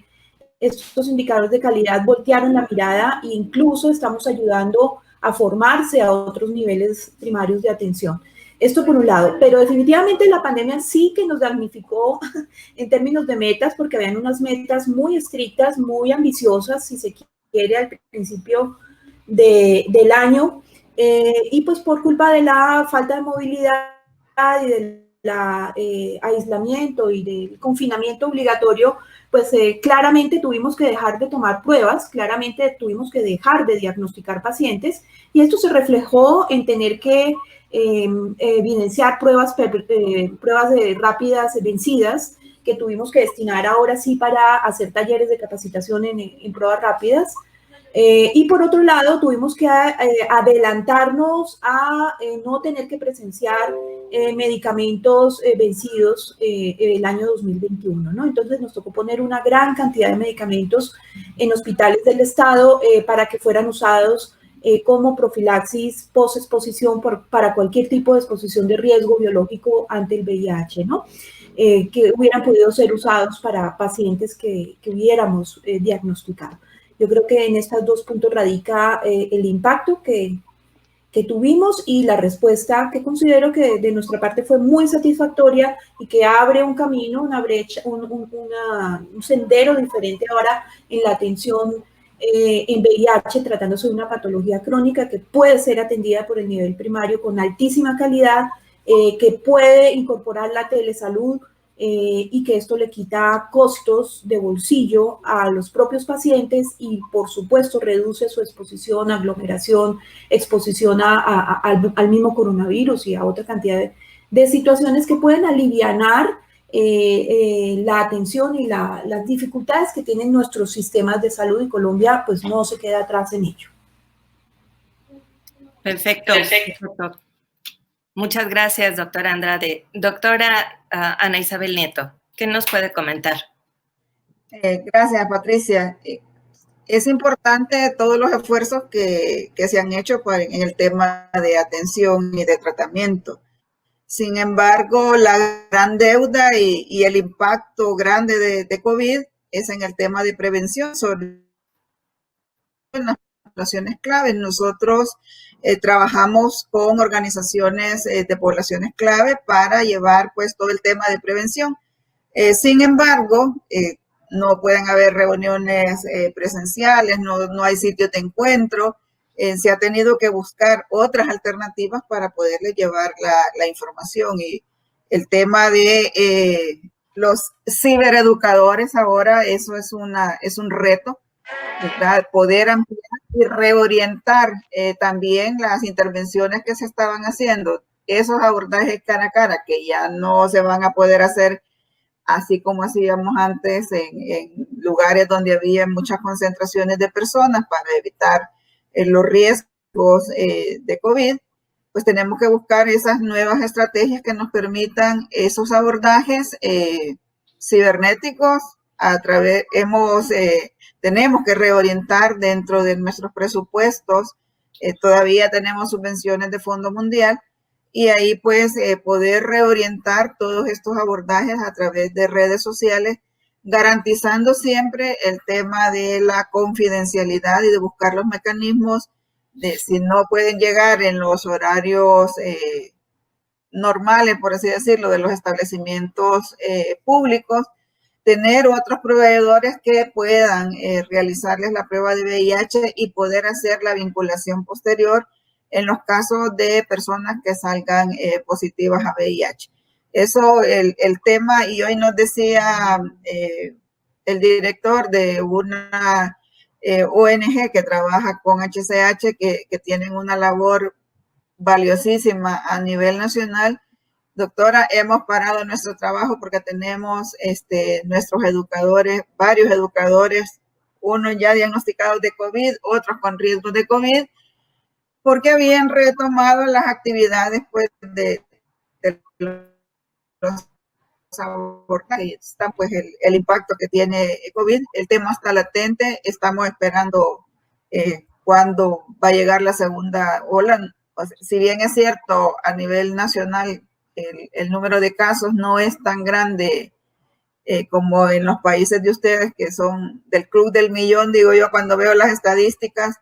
estos indicadores de calidad voltearon la mirada e incluso estamos ayudando a formarse a otros niveles primarios de atención. Esto por un lado, pero definitivamente la pandemia sí que nos damnificó en términos de metas, porque habían unas metas muy estrictas, muy ambiciosas, si se quiere, al principio del año, y pues por culpa de la falta de movilidad y del aislamiento y del confinamiento obligatorio, pues claramente tuvimos que dejar de tomar pruebas, claramente tuvimos que dejar de diagnosticar pacientes, y esto se reflejó en tener que evidenciar pruebas rápidas vencidas, que tuvimos que destinar ahora sí para hacer talleres de capacitación en pruebas rápidas. Y por otro lado, tuvimos que adelantarnos a no tener que presenciar medicamentos vencidos el año 2021, ¿no? Entonces nos tocó poner una gran cantidad de medicamentos en hospitales del Estado para que fueran usados como profilaxis post-exposición para cualquier tipo de exposición de riesgo biológico ante el VIH, ¿no? Que hubieran podido ser usados para pacientes que hubiéramos diagnosticado. Yo creo que en estos dos puntos radica el impacto que tuvimos y la respuesta que considero que de nuestra parte fue muy satisfactoria y que abre un camino, una brecha, un sendero diferente ahora en la atención en VIH, tratándose de una patología crónica que puede ser atendida por el nivel primario con altísima calidad, que puede incorporar la telesalud, y que esto le quita costos de bolsillo a los propios pacientes y, por supuesto, reduce su exposición, aglomeración, exposición al mismo coronavirus y a otra cantidad de situaciones que pueden alivianar la atención y las dificultades que tienen nuestros sistemas de salud, y Colombia pues no se queda atrás en ello. Perfecto. Muchas gracias, doctora Andrade. Doctora Ana Isabel Nieto, ¿qué nos puede comentar? Gracias, Patricia. Es importante todos los esfuerzos que se han hecho en el tema de atención y de tratamiento. Sin embargo, la gran deuda y el impacto grande de COVID es en el tema de prevención, sobre las poblaciones claves. Nosotros trabajamos con organizaciones de poblaciones clave para llevar pues todo el tema de prevención. Sin embargo, no pueden haber reuniones presenciales, no hay sitios de encuentro. Se ha tenido que buscar otras alternativas para poderle llevar la información, y el tema de los cibereducadores ahora, eso es un reto, ¿verdad? Poder ampliar y reorientar también las intervenciones que se estaban haciendo, esos abordajes cara a cara que ya no se van a poder hacer así como hacíamos antes en lugares donde había muchas concentraciones de personas para evitar los riesgos de COVID. Pues tenemos que buscar esas nuevas estrategias que nos permitan esos abordajes cibernéticos. Tenemos que reorientar dentro de nuestros presupuestos. Todavía tenemos subvenciones de Fondo Mundial, y ahí pues poder reorientar todos estos abordajes a través de redes sociales, garantizando siempre el tema de la confidencialidad y de buscar los mecanismos de, si no pueden llegar en los horarios normales, por así decirlo, de los establecimientos públicos, tener otros proveedores que puedan realizarles la prueba de VIH y poder hacer la vinculación posterior en los casos de personas que salgan positivas a VIH. Eso, el tema, y hoy nos decía el director de una ONG que trabaja con HCH, que tienen una labor valiosísima a nivel nacional. Doctora, hemos parado nuestro trabajo porque tenemos nuestros educadores, varios educadores, unos ya diagnosticados de COVID, otros con riesgo de COVID, porque habían retomado las actividades pues, de los abordajes. Y está pues el impacto que tiene COVID. El tema está latente, estamos esperando cuándo va a llegar la segunda ola. O sea, si bien es cierto, a nivel nacional el número de casos no es tan grande como en los países de ustedes que son del club del millón, digo yo, cuando veo las estadísticas,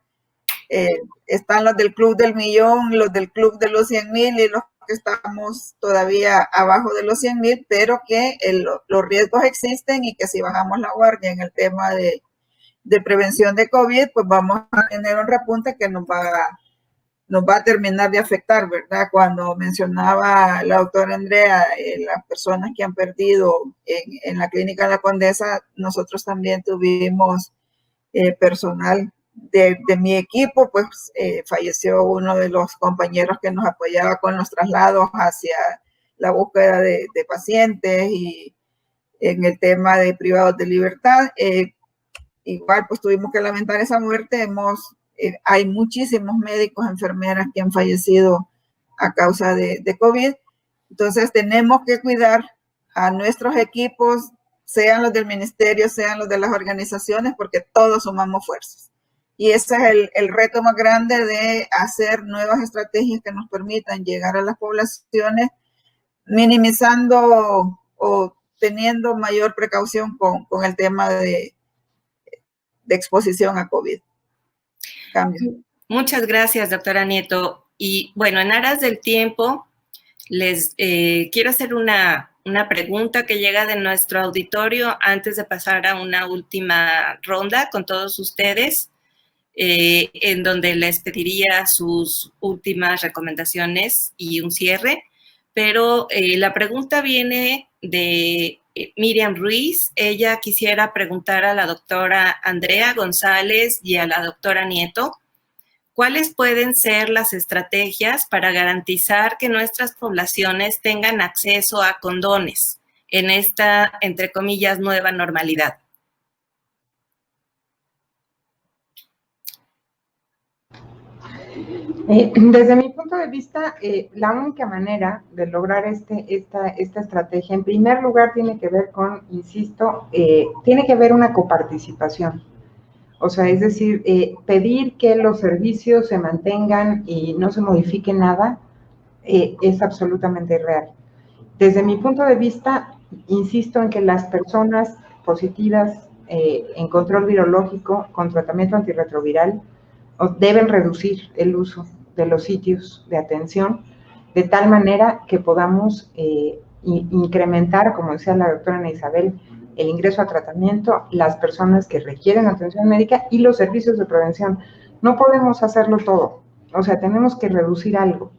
están los del club del millón, los del club de los 100,000 y los que estamos todavía abajo de los 100,000, pero que los riesgos existen y que si bajamos la guardia en el tema de prevención de COVID, pues vamos a tener un repunte que nos va a terminar de afectar, ¿verdad? Cuando mencionaba la doctora Andrea, las personas que han perdido en la clínica La Condesa, nosotros también tuvimos personal de mi equipo, pues falleció uno de los compañeros que nos apoyaba con los traslados hacia la búsqueda de pacientes y en el tema de privados de libertad. Igual, pues tuvimos que lamentar esa muerte. Hay muchísimos médicos, enfermeras que han fallecido a causa de COVID. Entonces, tenemos que cuidar a nuestros equipos, sean los del ministerio, sean los de las organizaciones, porque todos sumamos fuerzas. Y ese es el reto más grande de hacer nuevas estrategias que nos permitan llegar a las poblaciones, minimizando o teniendo mayor precaución con el tema de exposición a COVID. Cambio. Muchas gracias, doctora Nieto. Y bueno, en aras del tiempo, les quiero hacer una pregunta que llega de nuestro auditorio antes de pasar a una última ronda con todos ustedes, en donde les pediría sus últimas recomendaciones y un cierre. Pero la pregunta viene de Miriam Ruiz. Ella quisiera preguntar a la doctora Andrea González y a la doctora Nieto, ¿cuáles pueden ser las estrategias para garantizar que nuestras poblaciones tengan acceso a condones en esta, entre comillas, nueva normalidad? Desde mi punto de vista, la única manera de lograr esta estrategia, en primer lugar, tiene que ver con, insisto, tiene que haber una coparticipación. O sea, es decir, pedir que los servicios se mantengan y no se modifique nada es absolutamente irreal. Desde mi punto de vista, insisto en que las personas positivas en control virológico con tratamiento antirretroviral deben reducir el uso de los sitios de atención de tal manera que podamos incrementar, como decía la doctora Ana Isabel, el ingreso a tratamiento, las personas que requieren atención médica y los servicios de prevención. No podemos hacerlo todo, o sea, tenemos que reducir algo.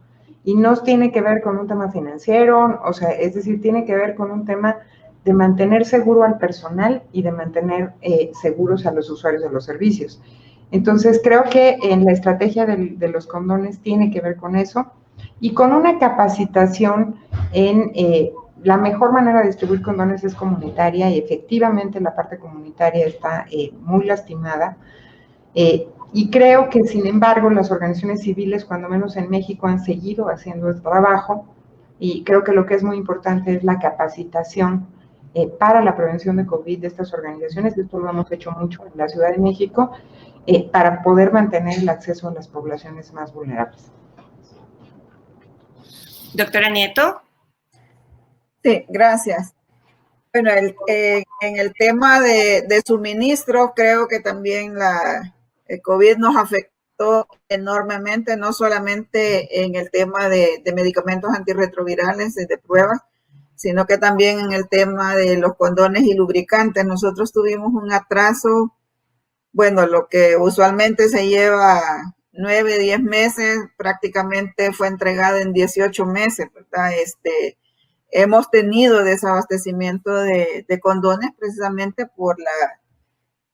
Y no tiene que ver con un tema financiero, o sea, es decir, tiene que ver con un tema de mantener seguro al personal y de mantener seguros a los usuarios de los servicios. Entonces, creo que en la estrategia de los condones tiene que ver con eso y con una capacitación en la mejor manera de distribuir condones es comunitaria y efectivamente la parte comunitaria está muy lastimada. Y creo que, sin embargo, las organizaciones civiles, cuando menos en México, han seguido haciendo este trabajo y creo que lo que es muy importante es la capacitación para la prevención de COVID de estas organizaciones. Esto lo hemos hecho mucho en la Ciudad de México para poder mantener el acceso a las poblaciones más vulnerables. Doctora Nieto. Sí, gracias. Bueno, en el tema de suministro, creo que también el COVID nos afectó enormemente, no solamente en el tema de medicamentos antirretrovirales de pruebas, sino que también en el tema de los condones y lubricantes. Nosotros tuvimos un atraso, bueno, lo que usualmente se lleva 9, 10 meses, prácticamente fue entregado en 18 meses, ¿verdad? Hemos tenido desabastecimiento de condones precisamente por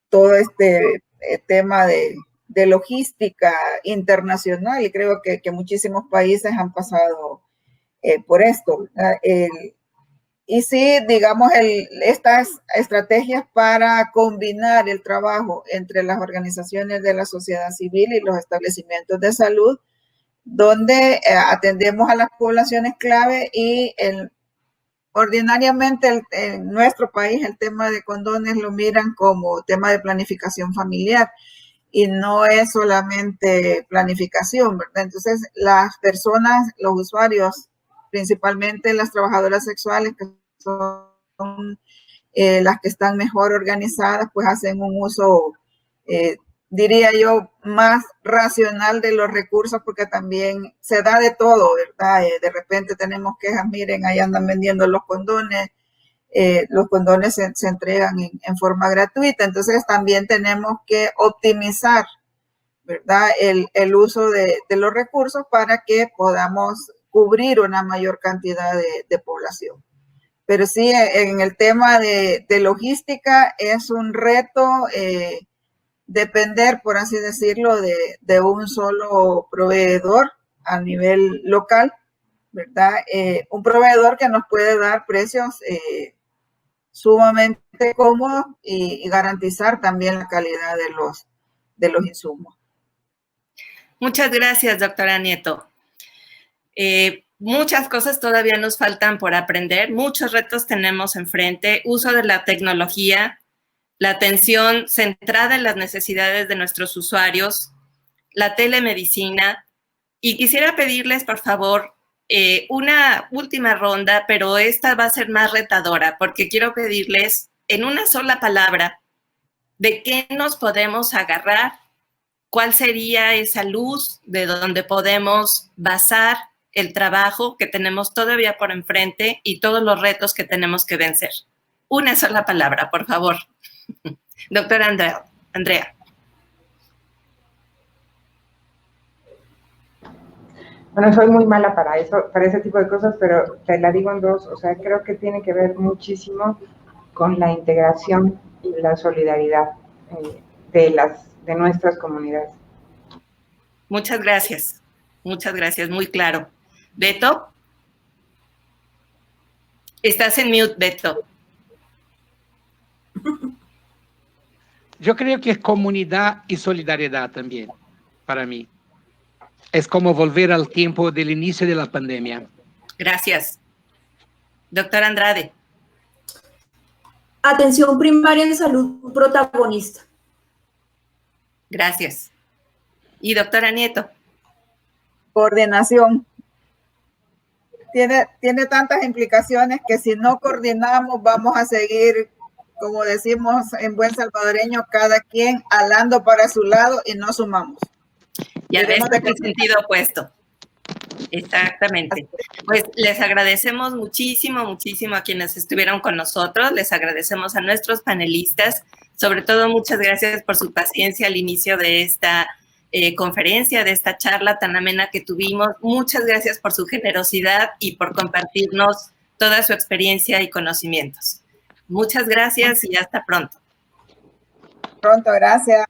todo este tema de logística internacional y creo que muchísimos países han pasado por esto. Y sí, digamos, estas estrategias para combinar el trabajo entre las organizaciones de la sociedad civil y los establecimientos de salud, donde atendemos a las poblaciones clave y ordinariamente en nuestro país el tema de condones lo miran como tema de planificación familiar y no es solamente planificación, ¿verdad? Entonces las personas, los usuarios, principalmente las trabajadoras sexuales que son las que están mejor organizadas, pues hacen un uso, diría yo, más racional de los recursos, porque también se da de todo, ¿verdad? De repente tenemos quejas, miren, ahí andan vendiendo los condones se entregan en forma gratuita, entonces también tenemos que optimizar, ¿verdad? El uso de los recursos para que podamos cubrir una mayor cantidad de población. Pero sí, en el tema de logística es un reto depender, por así decirlo, de un solo proveedor a nivel local, ¿verdad? Un proveedor que nos puede dar precios sumamente cómodos y garantizar también la calidad de los insumos. Muchas gracias, doctora Nieto. Muchas cosas todavía nos faltan por aprender, muchos retos tenemos enfrente, uso de la tecnología, la atención centrada en las necesidades de nuestros usuarios, la telemedicina, y quisiera pedirles, por favor, una última ronda, pero esta va a ser más retadora, porque quiero pedirles en una sola palabra de qué nos podemos agarrar, cuál sería esa luz de donde podemos basar el trabajo que tenemos todavía por enfrente y todos los retos que tenemos que vencer. Una sola palabra, por favor. Doctora Andrea. Bueno, soy muy mala para eso, para ese tipo de cosas, pero te la digo en dos. O sea, creo que tiene que ver muchísimo con la integración y la solidaridad de nuestras comunidades. Muchas gracias, muy claro. Beto, estás en mute, Beto. Yo creo que es comunidad y solidaridad también, para mí. Es como volver al tiempo del inicio de la pandemia. Gracias. Doctora Andrade. Atención primaria en salud protagonista. Gracias. Y doctora Nieto. Coordinación. Tiene tantas implicaciones que si no coordinamos vamos a seguir, como decimos en buen salvadoreño, cada quien alando para su lado y no sumamos. Ya ves, en el sentido opuesto. Exactamente. Pues les agradecemos muchísimo a quienes estuvieron con nosotros, les agradecemos a nuestros panelistas, sobre todo muchas gracias por su paciencia al inicio de esta conferencia, de esta charla tan amena que tuvimos. Muchas gracias por su generosidad y por compartirnos toda su experiencia y conocimientos. Muchas gracias y hasta pronto. Pronto, gracias.